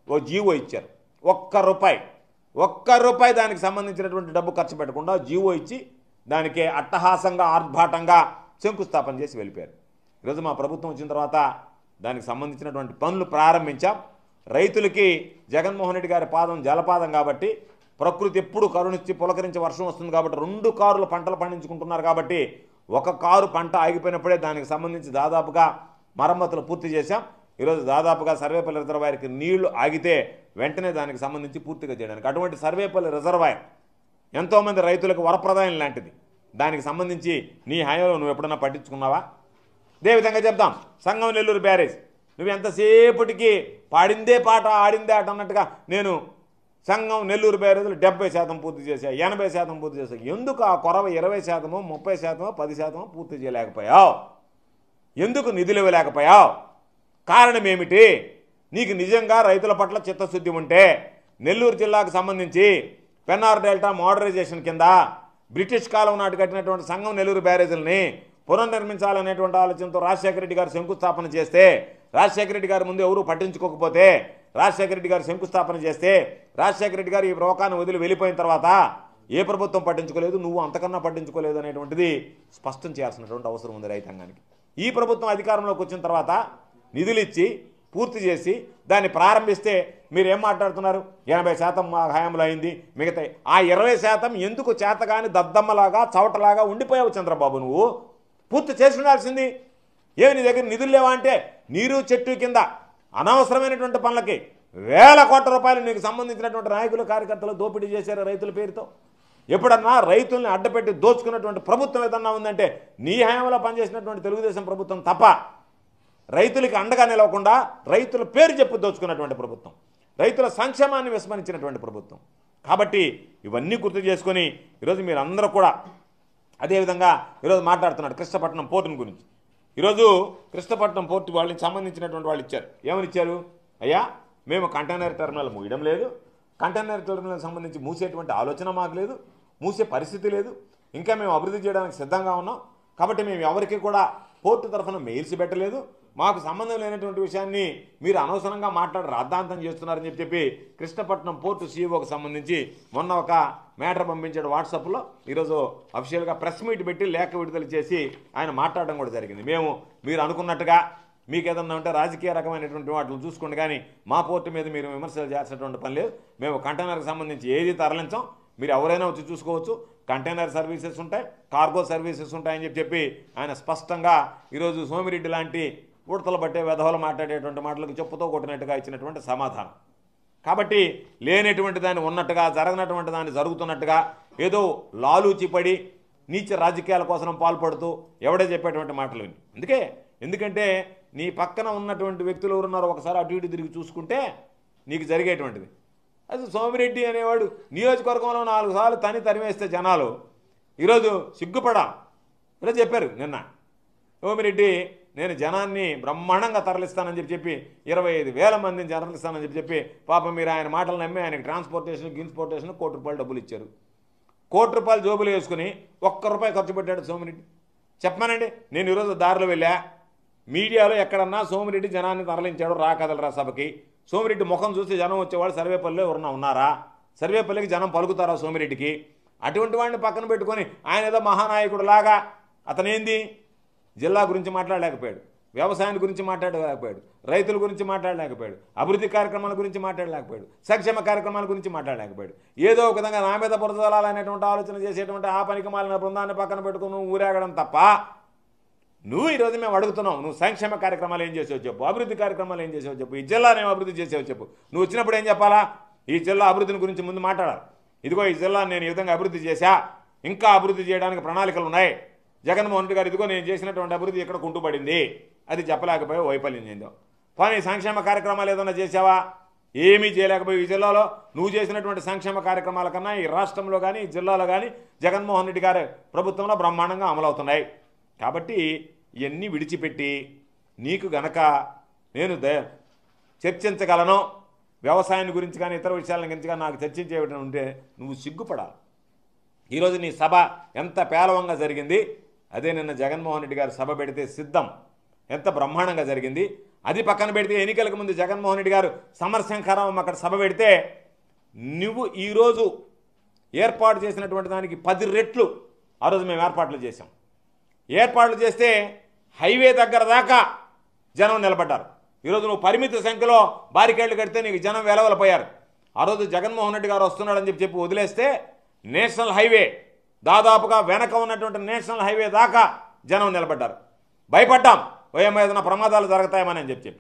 ఓ జీవో ఇచ్చారు, ₹1 దానికి సంబంధించినటువంటి డబ్బు ఖర్చు పెట్టకుండా జీవో ఇచ్చి దానికి అట్టహాసంగా ఆర్భాటంగా శంకుస్థాపన చేసి వెళ్ళిపోయారు. ఈరోజు మా ప్రభుత్వం వచ్చిన తర్వాత దానికి సంబంధించినటువంటి పనులు ప్రారంభించాం. రైతులకి జగన్మోహన్ రెడ్డి గారి పాదం జలపాదం కాబట్టి, ప్రకృతి ఎప్పుడు కరుణించి పులకరించి వర్షం వస్తుంది కాబట్టి 2 కారులు పంటలు పండించుకుంటున్నారు కాబట్టి 1 కారు పంట ఆగిపోయినప్పుడే దానికి సంబంధించి దాదాపుగా మరమ్మతులు పూర్తి చేశాం. ఈరోజు దాదాపుగా సర్వేపల్లి రిజర్వాయర్కి నీళ్లు ఆగితే వెంటనే దానికి సంబంధించి పూర్తిగా చేయడానికి, అటువంటి సర్వేపల్లి రిజర్వాయర్ ఎంతోమంది రైతులకు వరప్రదాయం లాంటిది. దానికి సంబంధించి నీ హయాంలో నువ్వు ఎప్పుడన్నా పట్టించుకున్నావా? అదేవిధంగా చెప్తాం, సంగం నెల్లూరు బ్యారేజ్, నువ్వు ఎంతసేపటికి పాడిందే పాట ఆడిందే ఆట అన్నట్టుగా నేను సంగం నెల్లూరు బ్యారేజ్లు 70% పూర్తి చేశా, 80% పూర్తి చేశా. ఎందుకు ఆ కొరవ 20%, 30%, 10% పూర్తి చేయలేకపోయావు? ఎందుకు నిధులు ఇవ్వలేకపోయావు? కారణం ఏమిటి? నీకు నిజంగా రైతుల పట్ల చిత్తశుద్ధి ఉంటే నెల్లూరు జిల్లాకు సంబంధించి పెన్నార్ డెల్టా మోడరైజేషన్ కింద బ్రిటిష్ కాలం నాటి కట్టినటువంటి సంగం నెల్లూరు బ్యారేజీలని పునర్నిర్మించాలనేటువంటి ఆలోచనతో రాజశేఖర రెడ్డి గారు శంకుస్థాపన చేస్తే, రాజశేఖర రెడ్డి గారి ముందు ఎవరూ పట్టించుకోకపోతే, రాజశేఖర రెడ్డి గారు శంకుస్థాపన చేస్తే, రాజశేఖర రెడ్డి గారు ఈ లోకాన్ని వదిలి వెళ్ళిపోయిన తర్వాత ఏ ప్రభుత్వం పట్టించుకోలేదు, నువ్వు అంతకన్నా పట్టించుకోలేదు అనేటువంటిది స్పష్టం చేయాల్సినటువంటి అవసరం ఉంది రైతాంగానికి. ఈ ప్రభుత్వం అధికారంలోకి వచ్చిన తర్వాత నిధులు ఇచ్చి పూర్తి చేసి దాన్ని ప్రారంభిస్తే మీరేం మాట్లాడుతున్నారు? 80% మా హయాంలో అయింది, మిగతా ఆ 20% ఎందుకు చేతగాని దద్దమ్మలాగా చవటలాగా ఉండిపోయావు చంద్రబాబు? నువ్వు పూర్తి చేసి ఉండాల్సింది. ఏమి నీ దగ్గర నిధులు లేవా అంటే, నీరు చెట్టు కింద అనవసరమైనటువంటి పనులకి వేల కోట్ల రూపాయలు నీకు సంబంధించినటువంటి నాయకులు కార్యకర్తలు దోపిడీ చేశారు రైతుల పేరుతో. ఎప్పుడన్నా రైతుల్ని అడ్డపెట్టి దోచుకున్నటువంటి ప్రభుత్వం ఏదన్నా ఉందంటే నీ హయాంలో పనిచేసినటువంటి తెలుగుదేశం ప్రభుత్వం తప్ప, రైతులకి అండగా నిలవకుండా రైతుల పేరు చెప్పు దోచుకున్నటువంటి ప్రభుత్వం, రైతుల సంక్షేమాన్ని విస్మరించినటువంటి ప్రభుత్వం. కాబట్టి ఇవన్నీ గుర్తు చేసుకొని ఈరోజు మీరు అందరూ కూడా అదేవిధంగా ఈరోజు మాట్లాడుతున్నాడు కృష్ణపట్నం పోర్టుని గురించి. ఈరోజు కృష్ణపట్నం పోర్టు వాళ్ళకి సంబంధించినటువంటి వాళ్ళు ఇచ్చారు. ఏమని ఇచ్చారు? అయ్యా మేము కంటైనర్ టెర్మినల్ మూయడం లేదు, కంటైనర్ టెర్మినల్ సంబంధించి మూసేటువంటి ఆలోచన మాకు లేదు, మూసే పరిస్థితి లేదు, ఇంకా మేము అభివృద్ధి చేయడానికి సిద్ధంగా ఉన్నాం. కాబట్టి మేము ఎవరికి కూడా పోర్టు తరఫున మెయిల్స్ పెట్టలేదు, మాకు సంబంధం లేనటువంటి విషయాన్ని మీరు అనవసరంగా మాట్లాడి రాద్ధాంతం చేస్తున్నారని చెప్పి కృష్ణపట్నం పోర్టు సీఈఓకి సంబంధించి మొన్న ఒక మ్యాటర్ పంపించాడు వాట్సాప్లో. ఈరోజు అఫీషియల్గా ప్రెస్ మీట్ పెట్టి లేఖ విడుదల చేసి ఆయన మాట్లాడడం కూడా జరిగింది. మీరు అనుకున్నట్టుగా మీకు ఏదన్నా ఉంటే రాజకీయ రకమైనటువంటి వాటిని చూసుకోండి, కానీ మా పోర్టు మీద మీరు విమర్శలు చేసేటువంటి పని లేదు. మేము కంటైనర్కి సంబంధించి ఏది తరలించాం, మీరు ఎవరైనా వచ్చి చూసుకోవచ్చు. కంటైనర్ సర్వీసెస్ ఉంటాయి, కార్గో సర్వీసెస్ ఉంటాయని చెప్పి ఆయన స్పష్టంగా ఈరోజు సోమిరెడ్డి లాంటి ఉడతలు పట్టే వెధవలు మాట్లాడేటువంటి మాటలకు చెప్పుతో కొట్టినట్టుగా ఇచ్చినటువంటి సమాధానం. కాబట్టి లేనటువంటి దాన్ని ఉన్నట్టుగా, జరగనటువంటి దాన్ని జరుగుతున్నట్టుగా ఏదో లాలూచిపడి నీచ రాజకీయాల కోసం పాల్పడుతూ ఎవడే చెప్పేటువంటి మాటలు విని. ఎందుకంటే నీ పక్కన ఉన్నటువంటి వ్యక్తులు ఎవరున్నారో ఒకసారి అటు ఇటు తిరిగి చూసుకుంటే నీకు జరిగేటువంటిది. అది సోమిరెడ్డి అనేవాడు నియోజకవర్గంలో 4 సార్లు తరిమేస్తే జనాలు ఈరోజు సిగ్గుపడా ఇలా చెప్పారు. నిన్న సోమిరెడ్డి నేను జనాన్ని బ్రహ్మాండంగా తరలిస్తానని చెప్పి 25,000 మందిని తరలిస్తానని చెప్పి పాపం మీరు ఆయన మాటలు నమ్మి ఆయనకి ట్రాన్స్పోర్టేషన్ గిన్స్పోర్టేషన్ ₹1 కోటి డబ్బులు ఇచ్చారు. ₹1 కోటి జోబులు వేసుకుని ₹1 ఖర్చు పెట్టాడు సోమిరెడ్డి. చెప్పానండి, నేను ఈరోజు దారిలో వెళ్ళా, మీడియాలో ఎక్కడన్నా సోమిరెడ్డి జనాన్ని తరలించాడు రా కదలరా సభకి, సోమిరెడ్డి ముఖం చూసి జనం వచ్చేవాడు సర్వేపల్లిలో ఎవరన్నా ఉన్నారా? సర్వేపల్లికి జనం పలుకుతారా సోమిరెడ్డికి? అటువంటి వాడిని పక్కన పెట్టుకొని ఆయన ఏదో మహానాయకుడు లాగా అతనేంది జిల్లా గురించి మాట్లాడలేకపోయాడు, వ్యవసాయం గురించి మాట్లాడలేకపోయాడు, రైతుల గురించి మాట్లాడలేకపోయాడు, అభివృద్ధి కార్యక్రమాల గురించి మాట్లాడలేకపోయాడు, సంక్షేమ కార్యక్రమాల గురించి మాట్లాడలేకపోయాడు. ఏదో ఒక విధంగా నా మీద బురదలాలనేటువంటి ఆలోచన చేసేటువంటి ఆ పనికి మాలిన బృందాన్ని పక్కన పెట్టుకుని ఊరేగడం తప్ప, నువ్వు ఈరోజు మేము అడుగుతున్నావు, నువ్వు సంక్షేమ కార్యక్రమాలు ఏం చేసావు చెప్పు, అభివృద్ధి కార్యక్రమాలు ఏం చేసావు చెప్పు, ఈ జిల్లాను ఏం అభివృద్ధి చేసావు చెప్పు. నువ్వు వచ్చినప్పుడు ఏం చెప్పాలా? ఈ జిల్లా అభివృద్ధిని గురించి ముందు మాట్లాడాలి. ఇదిగో ఈ జిల్లాను నేను ఈ విధంగా అభివృద్ధి చేశా, ఇంకా అభివృద్ధి చేయడానికి ప్రణాళికలు ఉన్నాయి, జగన్మోహన్ రెడ్డి గారు ఇదిగో నేను చేసినటువంటి అభివృద్ధి ఇక్కడ కుంటుపడింది, అది చెప్పలేకపోయి వైఫల్యం చెందావు. కానీ సంక్షేమ కార్యక్రమాలు ఏదైనా చేసావా? ఏమీ చేయలేకపోయి. ఈ జిల్లాలో నువ్వు చేసినటువంటి సంక్షేమ కార్యక్రమాల కన్నా ఈ రాష్ట్రంలో కానీ ఈ జిల్లాలో కానీ జగన్మోహన్ రెడ్డి గారి ప్రభుత్వంలో బ్రహ్మాండంగా అమలవుతున్నాయి. కాబట్టి ఇవన్నీ విడిచిపెట్టి నీకు గనక నేను చర్చించగలను, వ్యవసాయం గురించి కానీ ఇతర విషయాల గురించి కానీ నాకు చర్చించేవి ఉంటే నువ్వు సిగ్గుపడాలి. ఈరోజు నీ సభ ఎంత పేలవంగా జరిగింది, అదే నిన్న జగన్మోహన్ రెడ్డి గారు సభ పెడితే సిద్ధం ఎంత బ్రహ్మాండంగా జరిగింది. అది పక్కన పెడితే ఎన్నికలకు ముందు జగన్మోహన్ రెడ్డి గారు సమరశంఖారావం అక్కడ సభ పెడితే నువ్వు ఈరోజు ఏర్పాటు చేసినటువంటి దానికి 10 రెట్లు ఆ రోజు మేము ఏర్పాట్లు చేశాం. ఏర్పాట్లు చేస్తే హైవే దగ్గర దాకా జనం నిలబడ్డారు. ఈరోజు నువ్వు పరిమిత సంఖ్యలో బారికేళ్లు కడితే నీకు జనం వెలవలపోయారు. ఆ రోజు జగన్మోహన్ రెడ్డి గారు వస్తున్నాడని చెప్పి వదిలేస్తే నేషనల్ హైవే దాదాపుగా వెనక ఉన్నటువంటి నేషనల్ హైవే దాకా జనం నిలబడ్డారు. భయపడ్డాం, ఏమైనా ప్రమాదాలు జరుగుతాయమని అని చెప్పి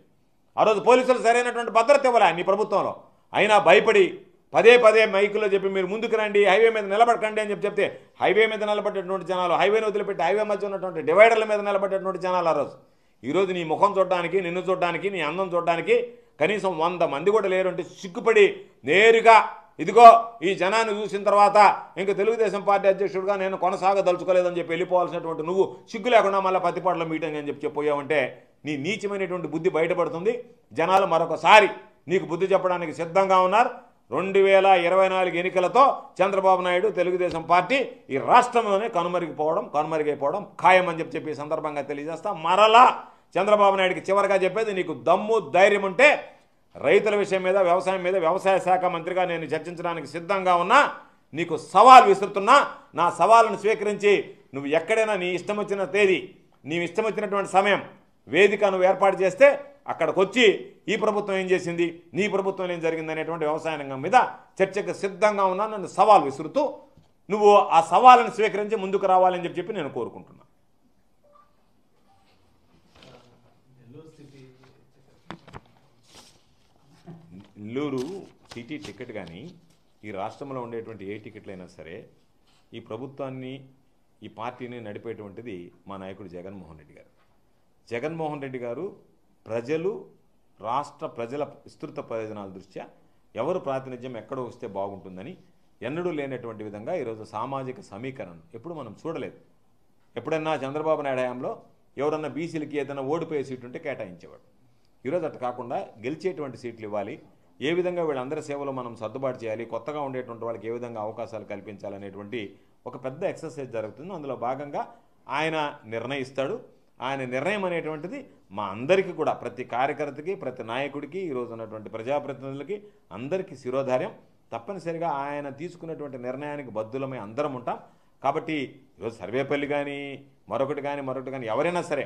ఆ రోజు పోలీసులు సరైనటువంటి భద్రత ఇవ్వలే నీ ప్రభుత్వంలో. అయినా భయపడి పదే మైకులో చెప్పి మీరు ముందుకు రండి, హైవే మీద నిలబడకండి అని చెప్తే హైవే మీద నిలబడేటువంటి జనాలు, హైవేని వదిలిపెట్టి హైవే మధ్య ఉన్నటువంటి డివైడర్ల మీద నిలబడేటువంటి జనాలు ఆ రోజు. ఈరోజు నీ ముఖం చూడడానికి, నిన్ను చూడడానికి, నీ అందం చూడడానికి కనీసం 100 మంది కూడా లేరంటే సిగ్గుపడి నేరుగా ఇదిగో ఈ జనాన్ని చూసిన తర్వాత ఇంక తెలుగుదేశం పార్టీ అధ్యక్షుడిగా నేను కొనసాగదలుచుకోలేదని చెప్పి వెళ్ళిపోవాల్సినటువంటి నువ్వు సిగ్గు లేకుండా మళ్ళీ పత్తిపాడులో మీటింగ్ అని చెప్పిపోయావంటే నీ నీచమైనటువంటి బుద్ధి బయటపడుతుంది. జనాలు మరొకసారి నీకు బుద్ధి చెప్పడానికి సిద్ధంగా ఉన్నారు. 2024 ఎన్నికలతో చంద్రబాబు నాయుడు తెలుగుదేశం పార్టీ ఈ రాష్ట్రంలోనే కనుమరుగైపోవడం ఖాయం అని చెప్పి సందర్భంగా తెలియజేస్తా. మరలా చంద్రబాబు నాయుడికి చివరిగా చెప్పేది, నీకు దమ్ము ధైర్యం ఉంటే రైతుల విషయం మీద, వ్యవసాయం మీద వ్యవసాయ శాఖ మంత్రిగా నేను చర్చించడానికి సిద్ధంగా ఉన్నా, నీకు సవాల్ విసురుతున్నా. నా సవాలును స్వీకరించి నువ్వు ఎక్కడైనా నీ ఇష్టం వచ్చిన తేదీ, నీ ఇష్టం వచ్చినటువంటి సమయం, వేదిక నువ్వు ఏర్పాటు చేస్తే అక్కడికి వచ్చి ఈ ప్రభుత్వం ఏం చేసింది, నీ ప్రభుత్వం ఏం జరిగింది అనేటువంటి వ్యవసాయ రంగం మీద చర్చకు సిద్ధంగా ఉన్నా. నన్ను సవాల్ విసురుతూ నువ్వు ఆ సవాళ్ళను స్వీకరించి ముందుకు రావాలని చెప్పి నేను కోరుకుంటున్నా. నెల్లూరు సిటీ టికెట్ కానీ ఈ రాష్ట్రంలో ఉండేటువంటి ఏ టికెట్లైనా సరే ఈ ప్రభుత్వాన్ని, ఈ పార్టీని నడిపేటువంటిది మా నాయకుడు జగన్మోహన్ రెడ్డి గారు. జగన్మోహన్ రెడ్డి గారు ప్రజలు, రాష్ట్ర ప్రజల విస్తృత ప్రయోజనాల దృష్ట్యా ఎవరు ప్రాతినిధ్యం ఎక్కడ వస్తే బాగుంటుందని ఎన్నడూ లేనటువంటి విధంగా ఈరోజు సామాజిక సమీకరణ ఎప్పుడు మనం చూడలేదు. ఎప్పుడన్నా చంద్రబాబు నాయుడు హయాంలో ఎవరన్నా బీసీలకి ఏదైనా ఓడిపోయే సీటు ఉంటే కేటాయించేవాడు. ఈరోజు అట్లా కాకుండా గెలిచేటువంటి సీట్లు ఇవ్వాలి, ఏ విధంగా వీళ్ళందరి సేవలో మనం సర్దుబాటు చేయాలి, కొత్తగా ఉండేటువంటి వాళ్ళకి ఏ విధంగా అవకాశాలు కల్పించాలనేటువంటి ఒక పెద్ద ఎక్సర్సైజ్ జరుగుతుంది. అందులో భాగంగా ఆయన నిర్ణయిస్తాడు. ఆయన నిర్ణయం అనేటువంటిది మా అందరికీ కూడా, ప్రతి కార్యకర్తకి, ప్రతి నాయకుడికి, ఈరోజు ఉన్నటువంటి ప్రజాప్రతినిధులకి అందరికీ శిరోధార్యం. తప్పనిసరిగా ఆయన తీసుకున్నటువంటి నిర్ణయానికి బద్దులమై అందరం ఉంటాం. కాబట్టి ఈరోజు సర్వేపల్లి కానీ మరొకటి కానీ ఎవరైనా సరే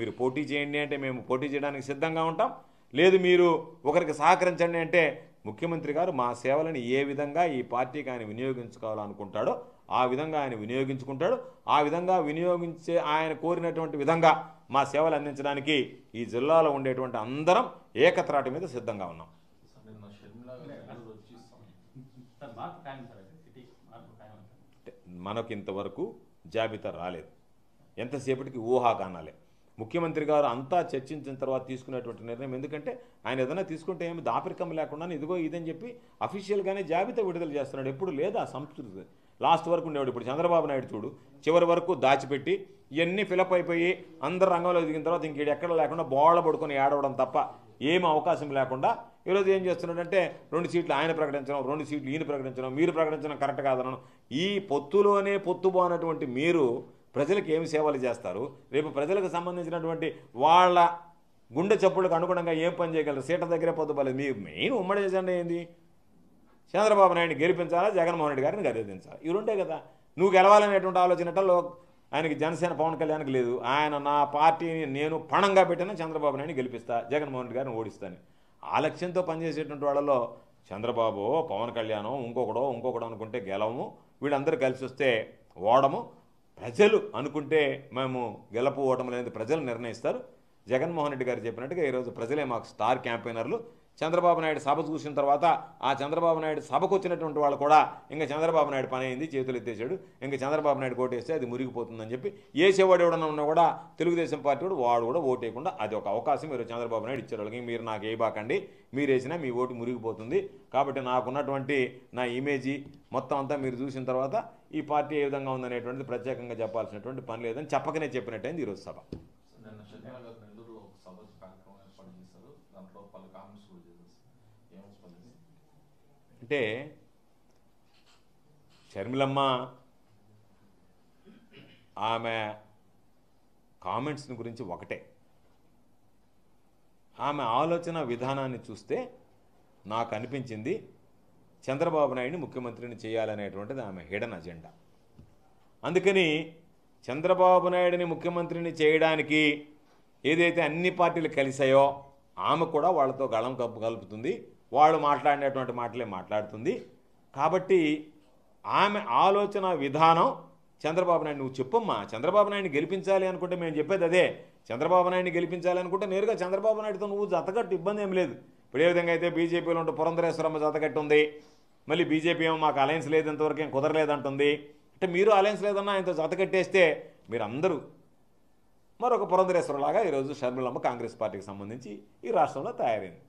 మీరు పోటీ చేయండి అంటే మేము పోటీ చేయడానికి సిద్ధంగా ఉంటాం. లేదు మీరు ఒకరికి సహకరించండి అంటే ముఖ్యమంత్రి గారు మా సేవలను ఏ విధంగా ఈ పార్టీకి ఆయన వినియోగించుకోవాలనుకుంటాడో ఆ విధంగా ఆయన వినియోగించుకుంటాడు. ఆ విధంగా వినియోగించే ఆయన కోరినటువంటి విధంగా మా సేవలు అందించడానికి ఈ జిల్లాలో ఉండేటువంటి అందరం ఏకత్రాటి మీద సిద్ధంగా ఉన్నాం. మనకు ఇంతవరకు జాబితా రాలేదు, ఎంతసేపటికి ఊహాగానాలే. ముఖ్యమంత్రి గారు అంతా చర్చించిన తర్వాత తీసుకునేటువంటి నిర్ణయం. ఎందుకంటే ఆయన ఏదైనా తీసుకుంటే ఏమి దాపరికం లేకుండా ఇదిగో ఇదని చెప్పి అఫీషియల్గానే జాబితా విడుదల చేస్తున్నాడు. ఎప్పుడు లేదా సంస్కృతి లాస్ట్ వరకు ఉండేవాడు. ఇప్పుడు చంద్రబాబు నాయుడు చూడు, చివరి వరకు దాచిపెట్టి ఇవన్నీ ఫిలప్ అయిపోయి అందరు రంగంలో దిగిన తర్వాత ఇంకేడు ఎక్కడ లేకుండా బోళ్ళ పడుకొని ఏడవడం తప్ప ఏం అవకాశం లేకుండా ఈరోజు ఏం చేస్తున్నాడంటే 2 సీట్లు ఆయన ప్రకటించడం, 2 సీట్లు ఈయన ప్రకటించడం, మీరు ప్రకటించడం కరెక్ట్ కాదనడం. ఈ పొత్తులోనే పొత్తుబోనటువంటి మీరు ప్రజలకు ఏమి సేవలు చేస్తారు? రేపు ప్రజలకు సంబంధించినటువంటి వాళ్ళ గుండె చప్పులకు అనుగుణంగా ఏం పని చేయగలరు? సీట్ల దగ్గరే పొద్దుపలేదు. మీ మెయిన్ ఉమ్మడి ఎజెండా ఏంది? చంద్రబాబు నాయుడిని గెలిపించాలా, జగన్మోహన్ రెడ్డి గారిని గెలిపించాలి. ఇవి ఉంటే కదా. నువ్వు గెలవాలనేటువంటి ఆలోచనలో ఆయనకి జనసేన పవన్ కళ్యాణ్కి లేదు. ఆయన నా పార్టీని నేను పణంగా పెట్టినా చంద్రబాబు నాయుడిని గెలిపిస్తా, జగన్మోహన్ రెడ్డి గారిని ఓడిస్తాను. ఆ లక్ష్యంతో పనిచేసేటువంటి వాళ్ళలో చంద్రబాబు, పవన్ కళ్యాణం, ఇంకొకడో అనుకుంటే గెలవము, వీళ్ళందరూ కలిసి వస్తే ఓడము. ప్రజలు అనుకుంటే మేము గెలుపు ఓటమి అనేది ప్రజలు నిర్ణయిస్తారు. జగన్మోహన్ రెడ్డి గారు చెప్పినట్టుగా ఈరోజు ప్రజలే మాకు స్టార్ క్యాంపెయినర్లు. చంద్రబాబు నాయుడు సభ చూసిన తర్వాత ఆ చంద్రబాబు నాయుడు సభకు వచ్చినటువంటి వాళ్ళు కూడా ఇంకా చంద్రబాబు నాయుడు పని అయింది, చేతులు ఎత్తేసాడు, ఇంకా చంద్రబాబు నాయుడు ఓటేస్తే అది మురిగిపోతుందని చెప్పి ఏసేవాడు ఎవడన్నా ఉన్నా కూడా తెలుగుదేశం పార్టీ వాడు కూడా ఓటేయకుండా అది ఒక అవకాశం మీరు చంద్రబాబు నాయుడు ఇచ్చారు. వాళ్ళకి మీరు నాకు వేయబాకండి, మీరు వేసినా మీ ఓటు మురిగిపోతుంది, కాబట్టి నాకున్నటువంటి నా ఇమేజీ మొత్తం అంతా మీరు చూసిన తర్వాత ఈ పార్టీ ఏ విధంగా ఉందనేటువంటిది ప్రత్యేకంగా చెప్పాల్సినటువంటి పని లేదని చెప్పకనే చెప్పినట్టయింది ఈరోజు సభ. అంటే షర్మిలమ్మ ఆమె కామెంట్స్ని గురించి ఒకటే, ఆమె ఆలోచన విధానాన్ని చూస్తే నాకు అనిపించింది చంద్రబాబు నాయుడిని ముఖ్యమంత్రిని చేయాలనేటువంటిది ఆమె హిడెన్ అజెండా. అందుకని చంద్రబాబు నాయుడిని ముఖ్యమంత్రిని చేయడానికి ఏదైతే అన్ని పార్టీలు కలిసాయో ఆమె కూడా వాళ్ళతో గళం కలుపుతుంది, వాళ్ళు మాట్లాడినటువంటి మాటలే మాట్లాడుతుంది. కాబట్టి ఆమె ఆలోచన విధానం చంద్రబాబు నాయుడు, నువ్వు చెప్పమ్మా, చంద్రబాబు నాయుడిని గెలిపించాలి అనుకుంటే మేము చెప్పేది అదే. చంద్రబాబు నాయుడిని గెలిపించాలి అనుకుంటే నేరుగా చంద్రబాబు నాయుడుతో నువ్వు జతకట్టు, ఇబ్బంది ఏం లేదు. ఇప్పుడు ఏ విధంగా అయితే బీజేపీలో ఉంటే పురంధరేశ్వరమ్మ జతకట్టు ఉంది, మళ్ళీ బీజేపీ ఏమో మాకు అలయన్స్ లేదు, ఇంతవరకు ఏం కుదరలేదంటుంది. అంటే మీరు అలయన్స్ లేదన్నా ఆయనతో జతకట్టేస్తే మీరందరూ మరొక పురంధరేశ్వరలాగా ఈరోజు షర్మిలమ్మ కాంగ్రెస్ పార్టీకి సంబంధించి ఈ రాష్ట్రంలో తయారైంది.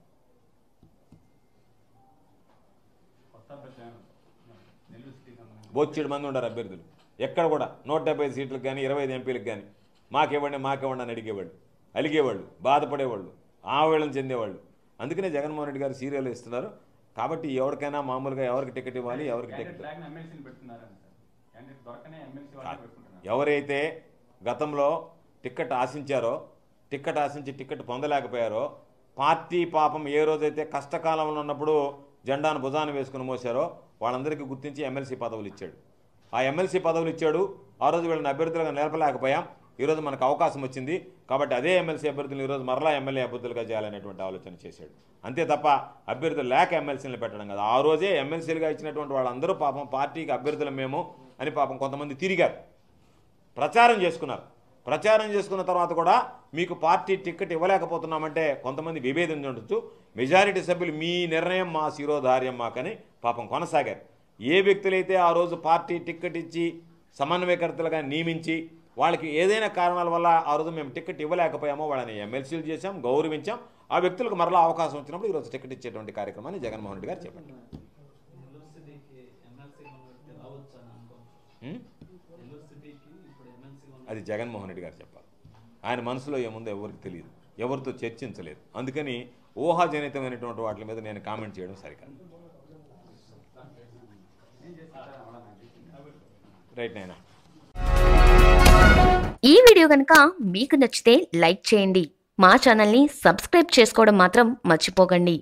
బొచ్చేడు మంది ఉండరు అభ్యర్థులు, ఎక్కడ కూడా 175 సీట్లకు కానీ 25 ఎంపీలకు కానీ మాకేవ్వండి అని అలిగేవాళ్ళు, బాధపడేవాళ్ళు, ఆవేళన చెందేవాళ్ళు. అందుకనే జగన్మోహన్ రెడ్డి గారు సీరియల్ ఇస్తున్నారు. కాబట్టి ఎవరికైనా మామూలుగా ఎవరికి టికెట్ ఇవ్వాలి, ఎవరికి టికెట్ ఎవరైతే గతంలో టికెట్ ఆశించారో, టికెట్ ఆశించి టికెట్ పొందలేకపోయారో, పార్టీ పాపం ఏ రోజైతే కష్టకాలంలో ఉన్నప్పుడు జెండాను భుజాన్ని వేసుకుని మోసారో వాళ్ళందరికీ గుర్తించి ఎమ్మెల్సీ పదవులు ఇచ్చాడు. ఆ ఎమ్మెల్సీ పదవులు ఇచ్చాడు. ఆ రోజు వీళ్ళని అభ్యర్థులుగా నిలపలేకపోయాం. ఈరోజు మనకు అవకాశం వచ్చింది కాబట్టి అదే ఎమ్మెల్సీ అభ్యర్థులు ఈరోజు మరలా ఎమ్మెల్యే అభ్యర్థులుగా చేయాలనేటువంటి ఆలోచన చేశాడు. అంతే తప్ప అభ్యర్థులు లేక ఎమ్మెల్సీలు పెట్టడం కదా. ఆ రోజే ఎమ్మెల్సీలుగా ఇచ్చినటువంటి వాళ్ళందరూ పాపం పార్టీకి అభ్యర్థులు మేము అని పాపం కొంతమంది తిరిగారు, ప్రచారం చేసుకున్నారు. ప్రచారం చేసుకున్న తర్వాత కూడా మీకు పార్టీ టికెట్ ఇవ్వలేకపోతున్నామంటే కొంతమంది విభేదం ఉండొచ్చు. మెజారిటీ సభ్యులు మీ నిర్ణయం మా శిరోధార్యం మాకని పాపం కొనసాగారు. ఏ వ్యక్తులైతే ఆ రోజు పార్టీ టికెట్ ఇచ్చి సమన్వయకర్తలుగా నియమించి వాళ్ళకి ఏదైనా కారణాల వల్ల ఆ రోజు మేము టికెట్ ఇవ్వలేకపోయామో వాళ్ళని ఎమ్మెల్సీలు చేశాం, గౌరవించాం. ఆ వ్యక్తులకు మరలా అవకాశం వచ్చినప్పుడు ఈరోజు టికెట్ ఇచ్చేటువంటి కార్యక్రమాన్ని జగన్మోహన్ రెడ్డి గారు చెప్పండి. అది జగన్మోహన్ రెడ్డి గారు చెప్పాలి. ఆయన మనసులో ఏముందో ఎవరికి తెలియదు, ఎవరితో చర్చించలేదు. అందుకని ఊహాజనితమైనటువంటి వాటి మీద నేను కామెంట్ చేయడం సరికాదు. రైట్ నాయనా. ఈ వీడియో కనుక మీకు నచ్చితే లైక్ చేయండి. మా ఛానల్ని సబ్స్క్రైబ్ చేసుకోవడం మాత్రం మర్చిపోకండి.